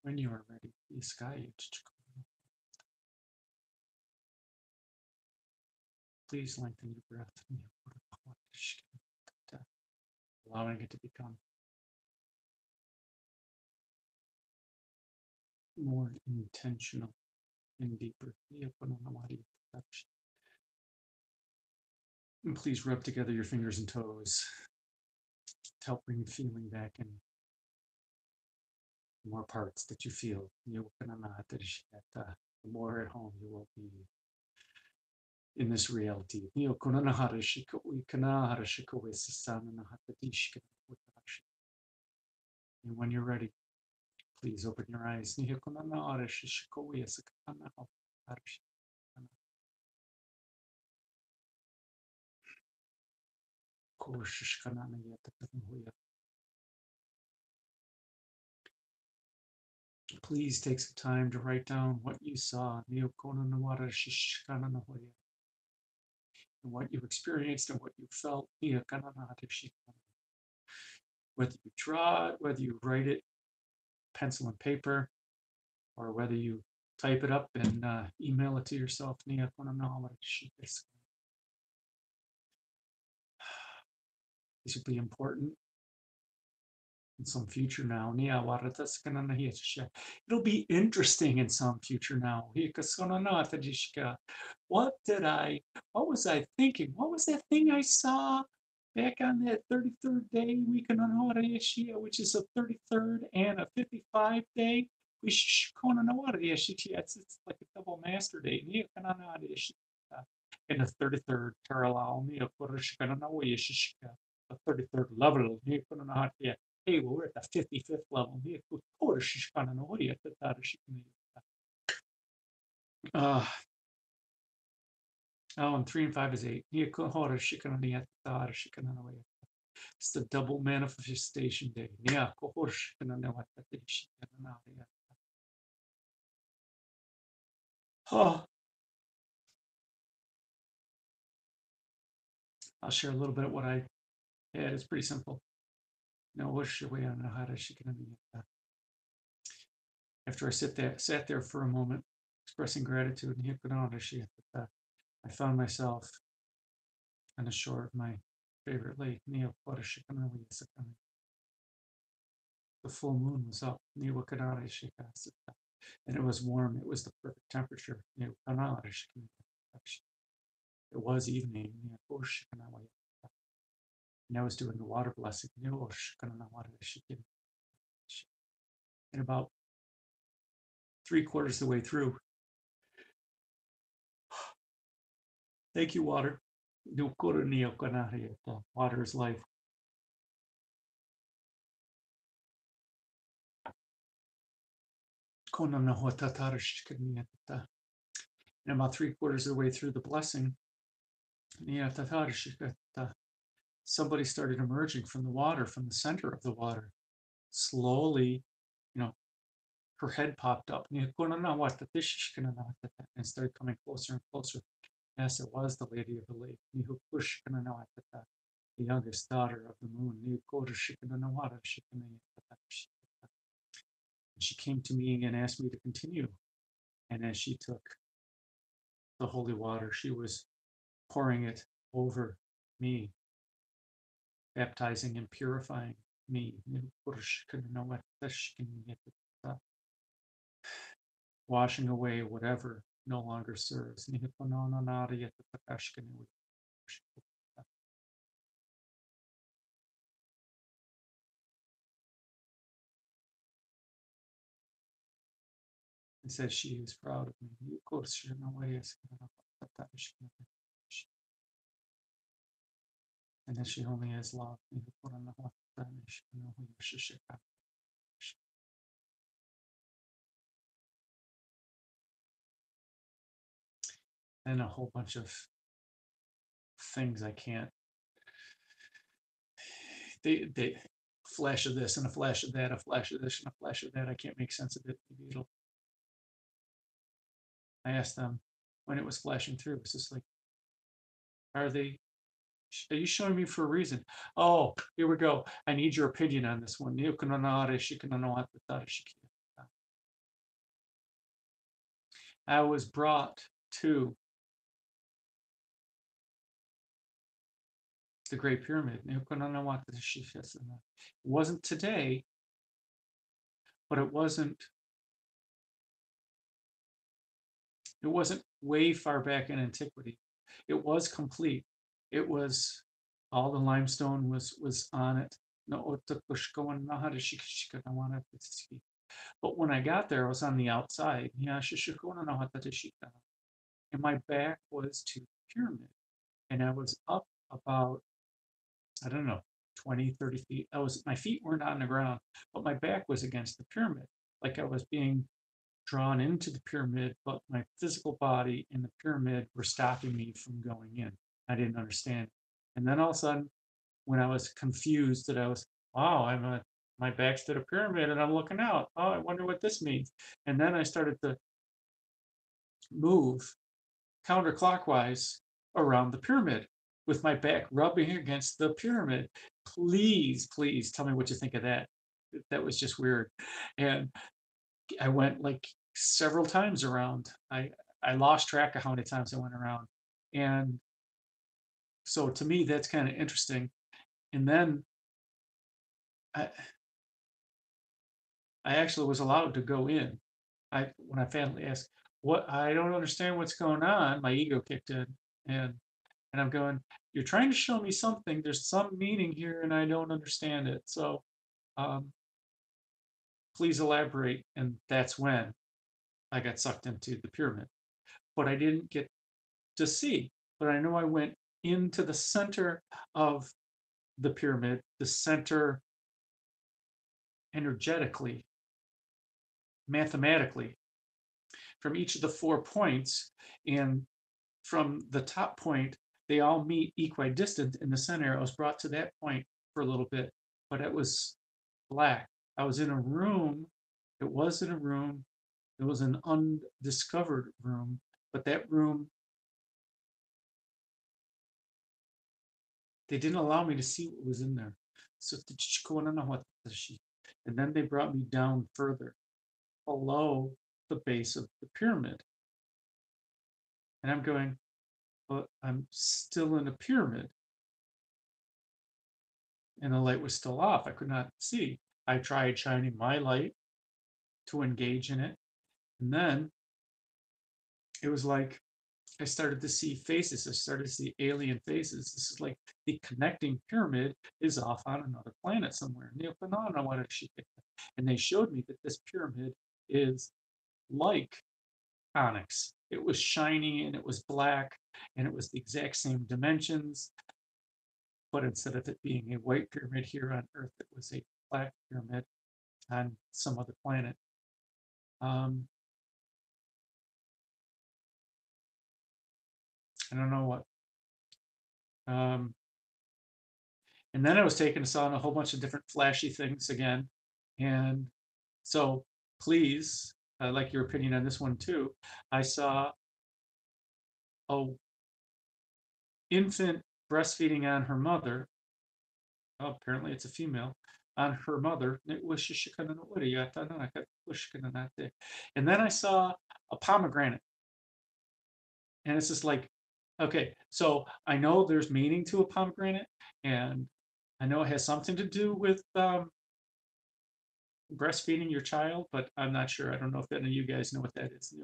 When you are ready, please please lengthen your breath, allowing it to become more intentional and deeper. And please rub together your fingers and toes to help bring feeling back in more parts that you feel. The more at home you will be in this reality. And when you're ready, please open your eyes. Please take some time to write down what you saw and what you experienced and what you felt. Whether you draw it, whether you write it, pencil and paper, or whether you type it up and email it to yourself. This would be important in some future now. It'll be interesting in some future now. What was I thinking? What was that thing I saw back on that 33rd day, which is a 33rd and a 55 day? It's like a double master day. In the 33rd parallel, the 33rd level. Hey, well, we're at the 55th level. Oh, and 3 and 5 is 8. It's the double manifestation day. Oh, I'll share a little bit of what I had. It's pretty simple. After I sat there for a moment, expressing gratitude, I found myself on the shore of my favorite lake. The full moon was up, and it was warm. It was the perfect temperature. It was evening, and I was doing the water blessing. And about 3/4 of the way through, thank you, water. Water is life. And about 3/4 of the way through the blessing, somebody started emerging from the water, from the center of the water. Slowly, her head popped up and started coming closer and closer. Yes, it was the Lady of the Lake, the youngest daughter of the moon. And she came to me and asked me to continue. And as she took the holy water, she was pouring it over me, baptizing and purifying me. Washing away whatever no longer serves. It says she is proud of me. And that she only has love. And a whole bunch of things I can't. They flash of this and a flash of that, a flash of this and a flash of that. I can't make sense of it. I asked them when it was flashing through. It's just like, are you showing me for a reason? Oh, here we go. I need your opinion on this one. I was brought to the Great Pyramid. It wasn't today, but it wasn't way far back in antiquity. It was complete. It was all the limestone was on it. But when I got there, I was on the outside. And my back was to the pyramid. And I was up about, I don't know, 20, 30 feet. My feet weren't on the ground, but my back was against the pyramid. Like I was being drawn into the pyramid, but my physical body and the pyramid were stopping me from going in. I didn't understand. And then all of a sudden, when I was confused that I was, wow, my back's to the pyramid and I'm looking out. Oh, I wonder what this means. And then I started to move counterclockwise around the pyramid with my back rubbing against the pyramid. Please, please tell me what you think of that. That was just weird. And I went like several times around. I lost track of how many times I went around. And so to me, that's kind of interesting. And then I, I actually was allowed to go in. When I finally asked, what, I don't understand what's going on, my ego kicked in. And I'm going, you're trying to show me something. There's some meaning here and I don't understand it. So um, please elaborate. And that's when I got sucked into the pyramid. But I didn't get to see. But I know I went into the center of the pyramid, the center energetically, mathematically, from each of the 4 points. And from the top point, they all meet equidistant in the center. I was brought to that point for a little bit, but it was black. I was in a room. It was in a room. It was an undiscovered room, but that room, they didn't allow me to see what was in there. So, and then they brought me down further below the base of the pyramid. And I'm going, but I'm still in a pyramid. And the light was still off. I could not see. I tried shining my light to engage in it. And then it was like I started to see faces. I started to see alien faces. This is like the connecting pyramid is off on another planet somewhere. And they showed me that this pyramid is like onyx. It was shiny and it was black and it was the exact same dimensions. But instead of it being a white pyramid here on Earth, it was a black pyramid on some other planet. I don't know what. And then I was taken to on a whole bunch of different flashy things again. And so please, I'd like your opinion on this one too. I saw a infant breastfeeding on her mother. Oh, apparently it's a female on her mother. And then I saw a pomegranate. And it's just like, okay, so I know there's meaning to a pomegranate, and I know it has something to do with breastfeeding your child, but I'm not sure. I don't know if any of you guys know what that is.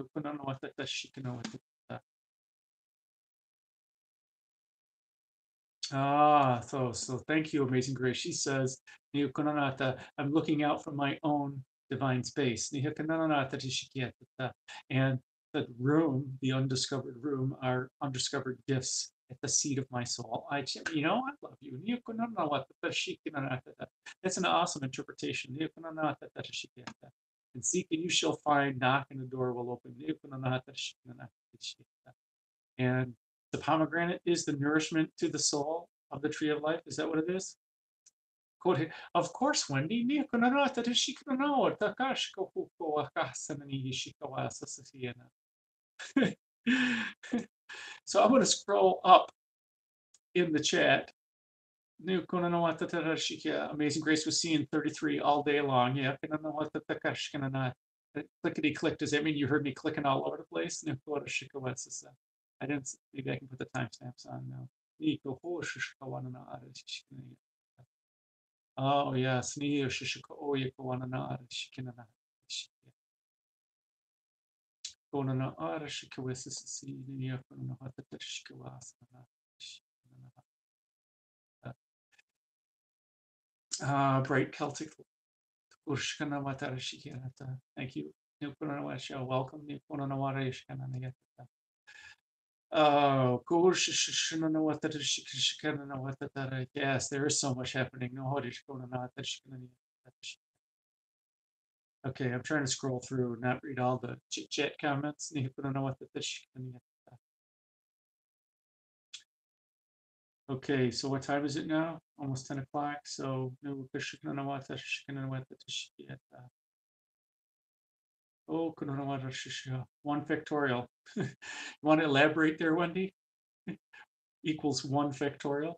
So thank you, Amazing Grace. She says, I'm looking out from my own divine space. And the room, the undiscovered room, are undiscovered gifts at the seat of my soul. I love you. That's an awesome interpretation. And seek and you shall find, knock and the door will open. And the pomegranate is the nourishment to the soul of the tree of life. Is that what it is? Of course, Wendy. So I'm going to scroll up in the chat. Amazing Grace was seeing 33 all day long. Yeah. Clickety click. Does that mean you heard me clicking all over the place? I didn't. Maybe I can put the timestamps on now. Oh yes. Bright Celtic. Thank you. Welcome. Oh, yes, there is so much happening. Okay, I'm trying to scroll through, not read all the chit chat comments. Okay, so what time is it now? Almost 10 o'clock. So, oh, one factorial. You want to elaborate there, Wendy? Equals one factorial.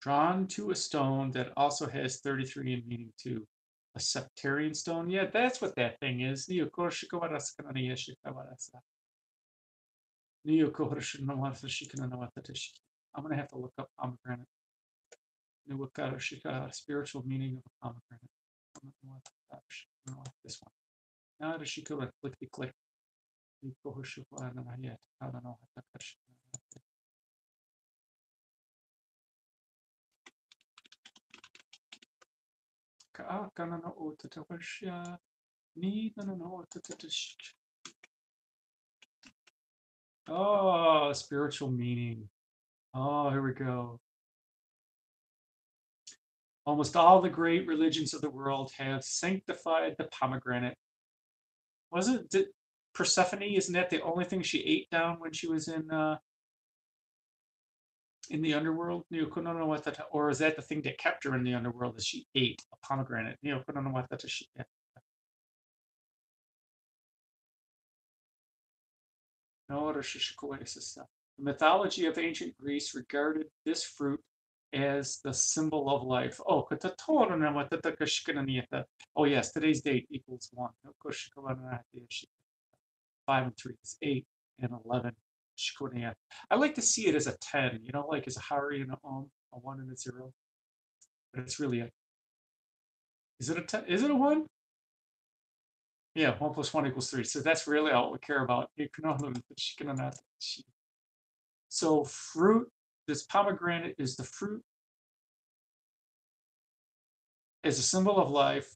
Drawn to a stone that also has 33 in meaning too. A septarian stone? Yeah, that's what that thing is. I'm gonna have to look up pomegranate. Spiritual meaning of a pomegranate. This one. Clickety click. I don't know. Oh, spiritual meaning. Oh, here we go. Almost all the great religions of the world have sanctified the pomegranate. Wasn't it Persephone? Isn't that the only thing she ate down when she was in the underworld? Or is that the thing that kept her in the underworld? Is she ate a pomegranate? The mythology of ancient Greece regarded this fruit as the symbol of life. Oh, oh yes, today's date equals 1. 5 and 3 is 8 and 11. I like to see it as a 10, like as a Hari and a 1 and a 0. But it's really is it a 10? Is it a 1? Yeah, 1 plus 1 equals 3. So that's really all we care about. So fruit, this pomegranate is the fruit as a symbol of life.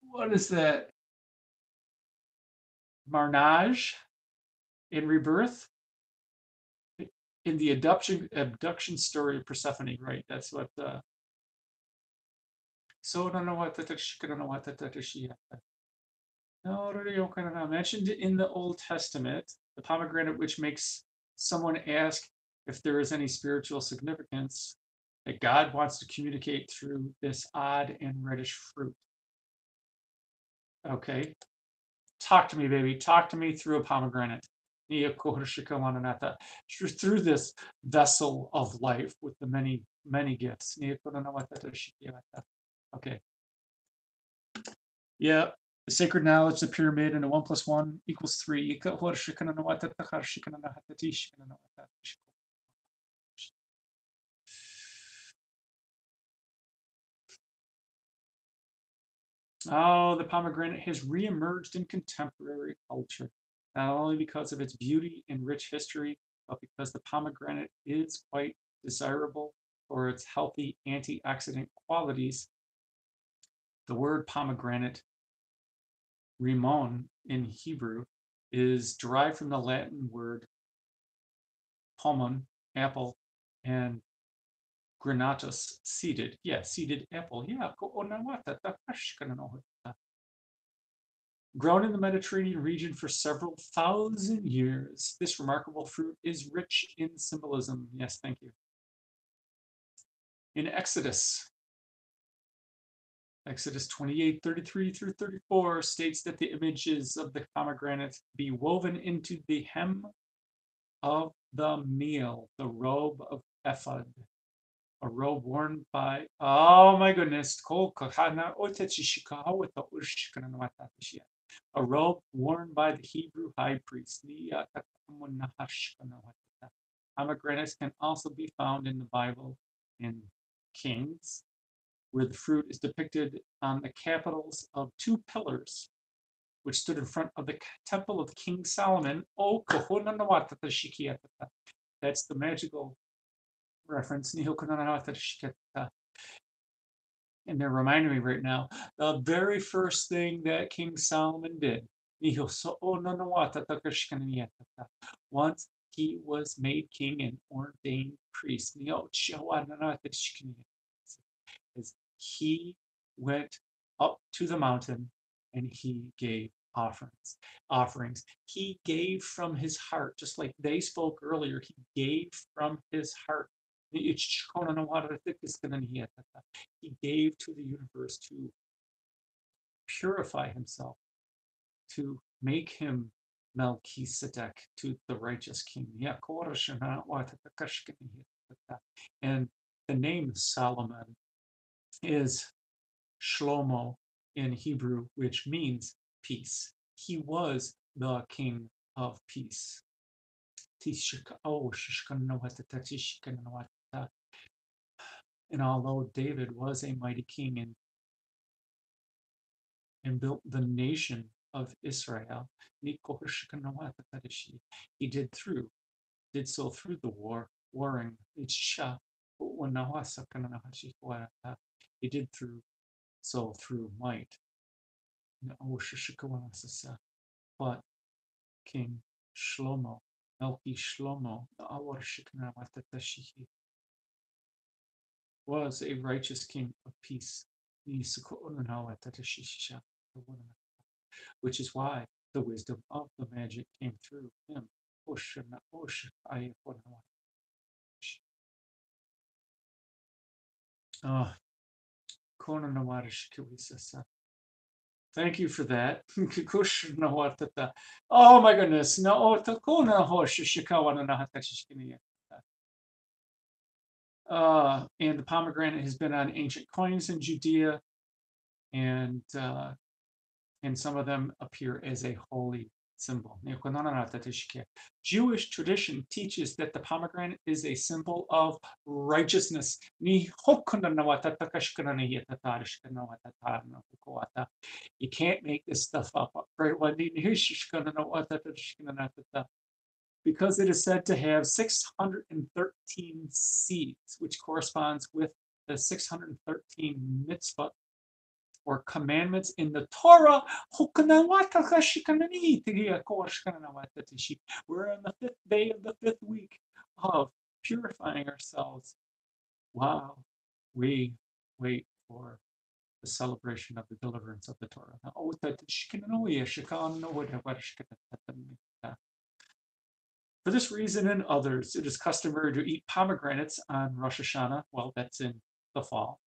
What is that? Marnage in Rebirth? In the abduction story of Persephone, right? That's what so don't know what no, mentioned in the Old Testament, the pomegranate which makes someone ask if there is any spiritual significance that God wants to communicate through this odd and reddish fruit. Okay. Talk to me, baby. Talk to me through a pomegranate. Through this vessel of life with the many, many gifts. Okay. Yeah. The sacred knowledge, the pyramid, and a 1 plus 1 equals 3. Oh, the pomegranate has reemerged in contemporary culture, not only because of its beauty and rich history, but because the pomegranate is quite desirable for its healthy antioxidant qualities. The word pomegranate, rimon in Hebrew, is derived from the Latin word pomon, apple, and granatus, seeded. Yeah, seeded apple. Yeah, Grown in the Mediterranean region for several thousand years, this remarkable fruit is rich in symbolism. Yes, thank you. In Exodus 28:33 through 34 states that the images of the pomegranate be woven into the hem of the meal, the robe of ephod, a robe worn by, oh my goodness, a robe worn by the Hebrew high priest. Pomegranates can also be found in the Bible in Kings, where the fruit is depicted on the capitals of two pillars, which stood in front of the temple of King Solomon. Oh, that's the magical reference. And they're reminding me right now, the very first thing that King Solomon did, once he was made king and ordained priest, is he went up to the mountain and he gave offerings. He gave from his heart, just like they spoke earlier. He gave from his heart. He gave to the universe to purify himself, to make him Melchizedek, to the righteous king. And the name Solomon is Shlomo in Hebrew, which means peace. He was the king of peace. And although David was a mighty king and built the nation of Israel, he did so through the warring. He did so through might. But King Shlomo, Melchi Shlomo, was a righteous king of peace, which is why the wisdom of the magic came through him. Thank you for that. Oh my goodness. And the pomegranate has been on ancient coins in Judea, and some of them appear as a holy symbol. Jewish tradition teaches that the pomegranate is a symbol of righteousness. You can't make this stuff up, right? Because it is said to have 613 seeds, which corresponds with the 613 mitzvot or commandments in the Torah. We're on the 5th day of the 5th week of purifying ourselves while we wait for the celebration of the deliverance of the Torah. For this reason and others, it is customary to eat pomegranates on Rosh Hashanah. Well, that's in the fall.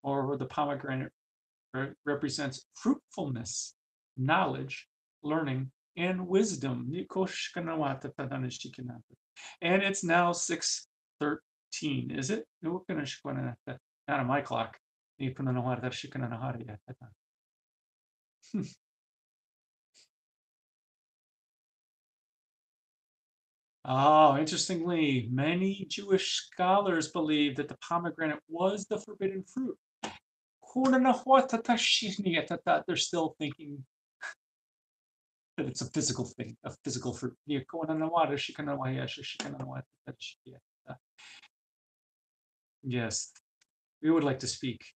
Or the pomegranate represents fruitfulness, knowledge, learning, and wisdom. And it's now 6:13, is it? Not on my clock. Oh, interestingly, many Jewish scholars believe that the pomegranate was the forbidden fruit. They're still thinking that it's a physical thing, a physical fruit. Yes, we would like to speak.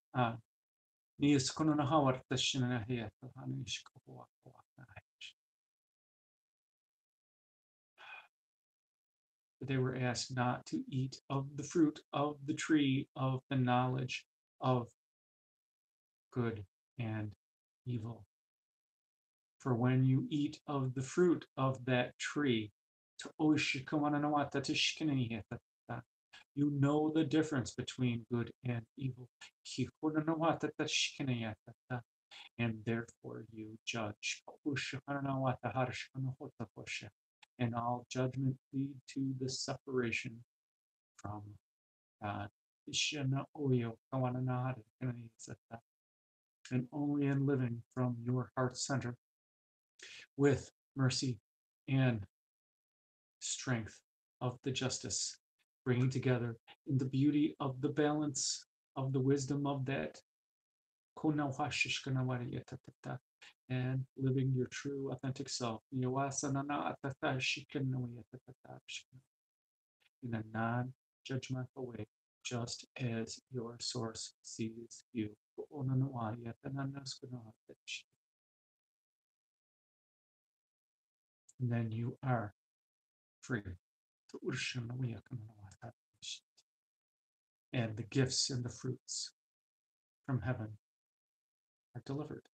They were asked not to eat of the fruit of the tree of the knowledge of good and evil. For when you eat of the fruit of that tree, you know the difference between good and evil. And therefore you judge. And all judgment lead to the separation from God. And only in living from your heart center with mercy and strength of the justice, bringing together in the beauty of the balance of the wisdom of that, and living your true authentic self in a non-judgmental way, just as your source sees you. And then you are free. And the gifts and the fruits from heaven are delivered.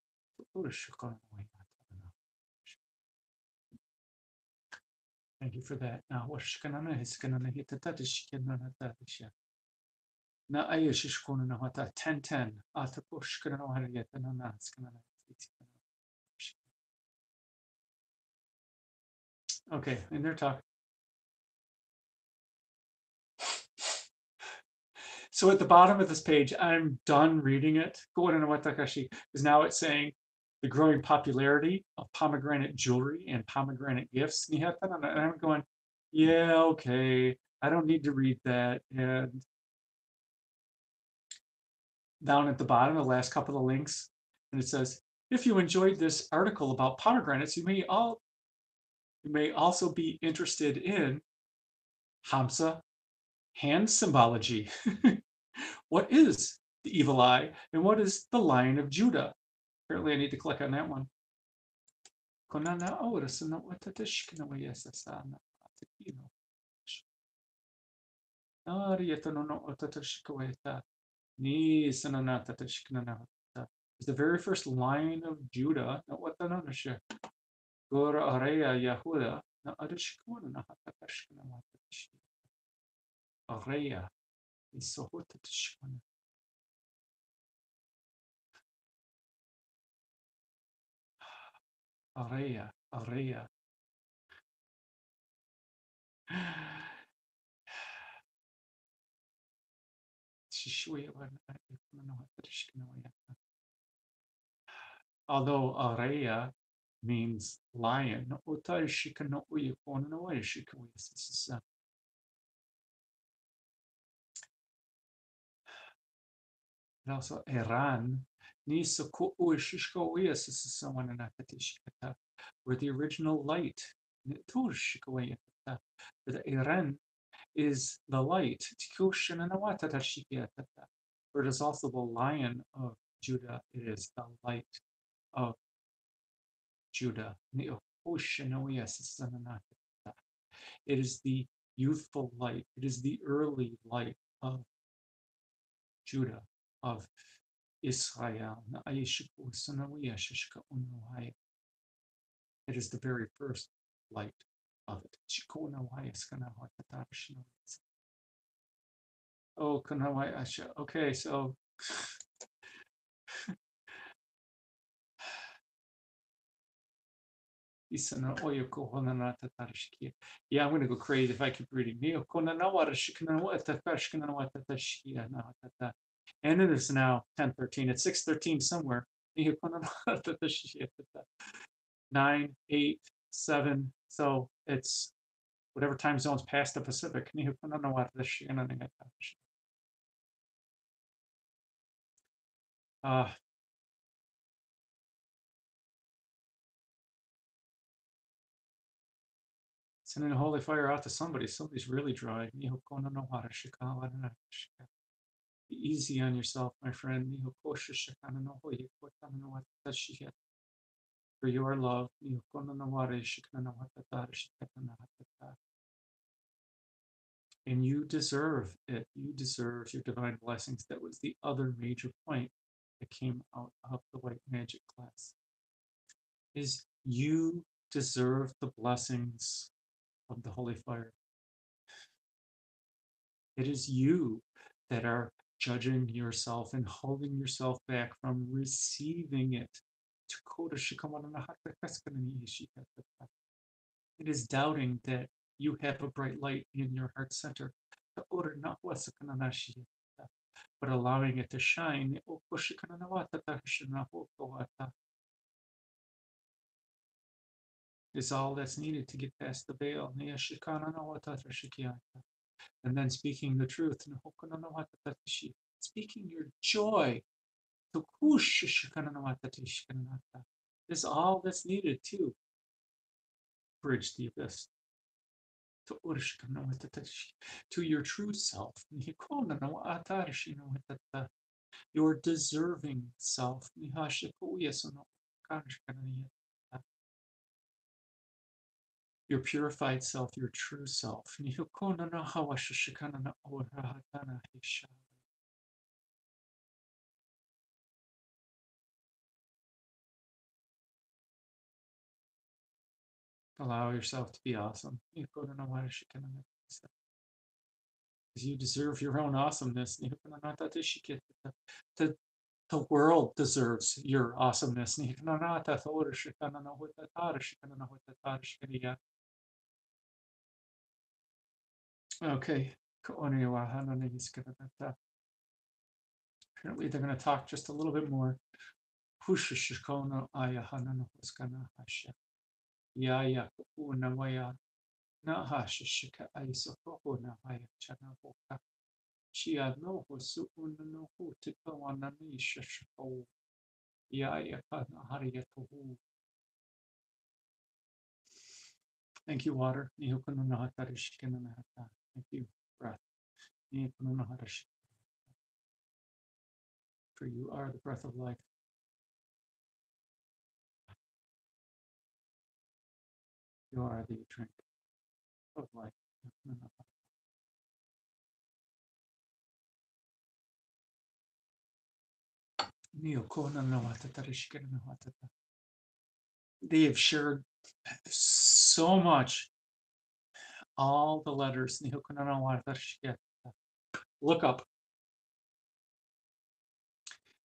Thank you for that. Now, na ayeshishkona na hata 1010 ataposhkana na hariyata na naskana na. Okay, and they're talking. So at the bottom of this page, I'm done reading it. Because now it's saying the growing popularity of pomegranate jewelry and pomegranate gifts. And I'm going, yeah, okay, I don't need to read that. And down at the bottom, the last couple of links, and it says, if you enjoyed this article about pomegranates, you may also be interested in Hamsa hand symbology. What is the evil eye and what is the Lion of Judah? Apparently I need to click on that one. It's the very first Lion of Judah. Areya. Areya, Areya. Although Areya means lion, and also Iran, where the original light, where the Iran is the light, where it is also the Lion of Judah, it is the light of Judah. It is the youthful light, it is the early light of Judah, of Israel. It is the very first light of it. Oh, okay, so yeah, I'm going to go crazy if I keep reading. And it is now 10:13. It's 6:13 somewhere. 9, 8, 7. So it's whatever time zone's past the Pacific. Sending a holy fire out to somebody. Somebody's really dry. Be easy on yourself, my friend. For you are loved. And you deserve it. You deserve your divine blessings. That was the other major point that came out of the white magic class is you deserve the blessings of the holy fire. It is you that are judging yourself and holding yourself back from receiving it. It is doubting that you have a bright light in your heart center, but allowing it to shine is all that's needed to get past the veil. And then speaking the truth, speaking your joy, is all that's needed to bridge the abyss to your true self, your deserving self, your purified self, your true self. Allow yourself to be awesome. Because you deserve your own awesomeness. The world deserves your awesomeness. Okay. Apparently they're going to talk just a little bit more. Thank you, water. Thank you, breath. For you are the breath of life. You are the drink of life. They have shared so much. All the letters. Look up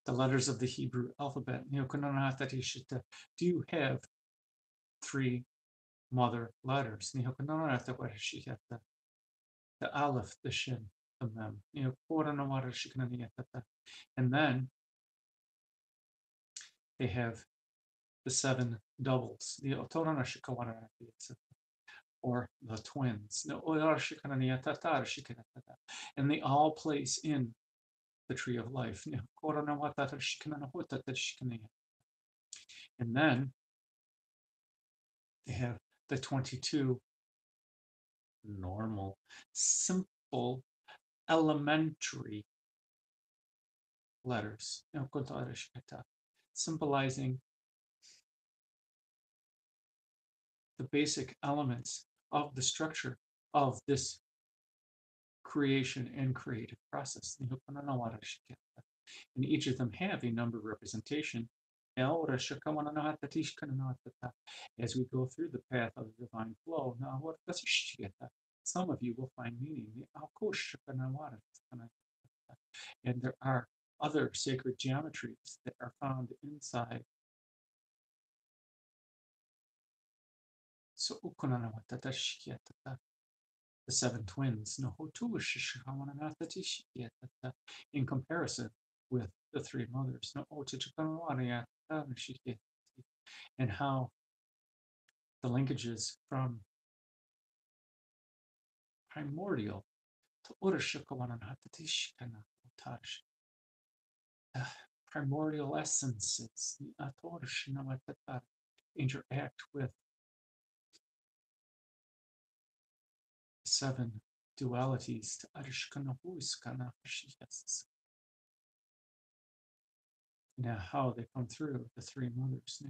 the letters of the Hebrew alphabet. Do you have 3 mother letters? The Aleph, the Shin, the Mem. And then they have the 7 doubles, or the twins. And they all place in the tree of life. And then they have the 22 normal, simple, elementary letters, symbolizing the basic elements of the structure of this creation and creative process. And each of them have a number representation. As we go through the path of the divine flow, some of you will find meaning. And there are other sacred geometries that are found inside. So the 7 twins, in comparison with the 3 mothers, and how the linkages from primordial to primordial essences interact with 7 dualities. Now, how they come through the 3 mothers.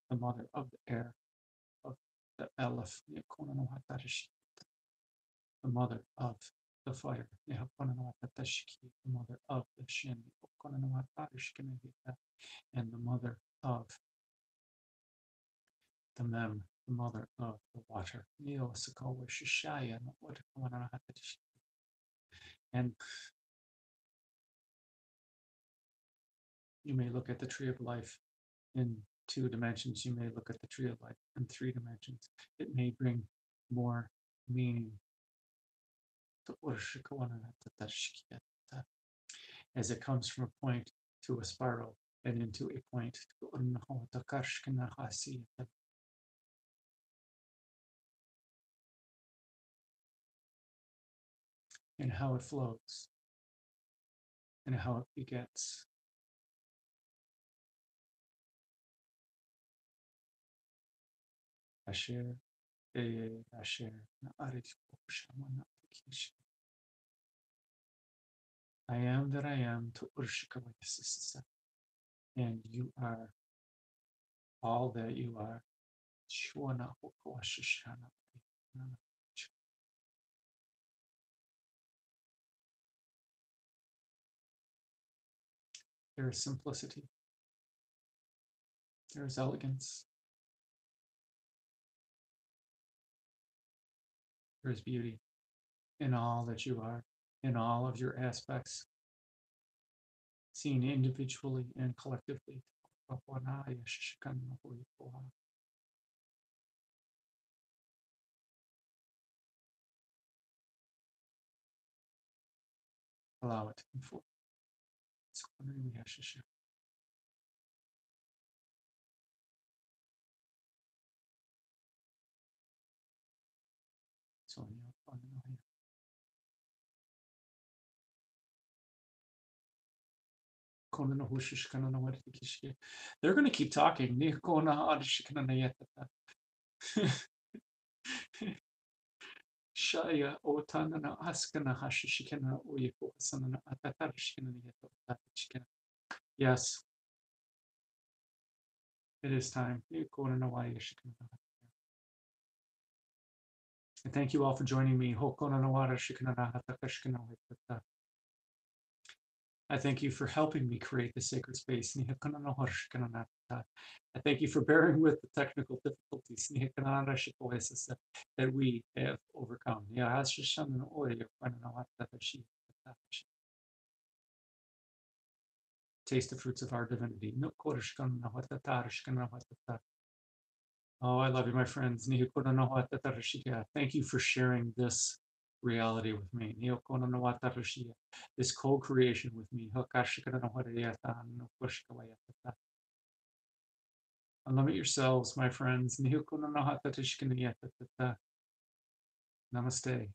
The mother of the air, of the Aleph, the mother of the fire, the mother of the Shin, and the mother of the mem, the mother of the water. And you may look at the tree of life in 2 dimensions. You may look at the tree of life in 3 dimensions. It may bring more meaning as it comes from a point to a spiral and into a point. And how it flows and how it begets. Asher, Asher, I am that I am to Urshikawayasisa. And you are all that you are. There is simplicity. There is elegance. There is beauty in all that you are, in all of your aspects, seen individually and collectively. Allow it to unfold. They're going to keep talking. Shaya otanana askana hashishikana uyeko asanana atatarishikana yeto atachikana. Yes, it is time. And thank you all for joining me. I thank you for helping me create the sacred space. I thank you for bearing with the technical difficulties that we have overcome. Taste the fruits of our divinity. Oh, I love you, my friends. Thank you for sharing this reality with me. This co-creation with me. Unlimit yourselves, my friends. Namaste.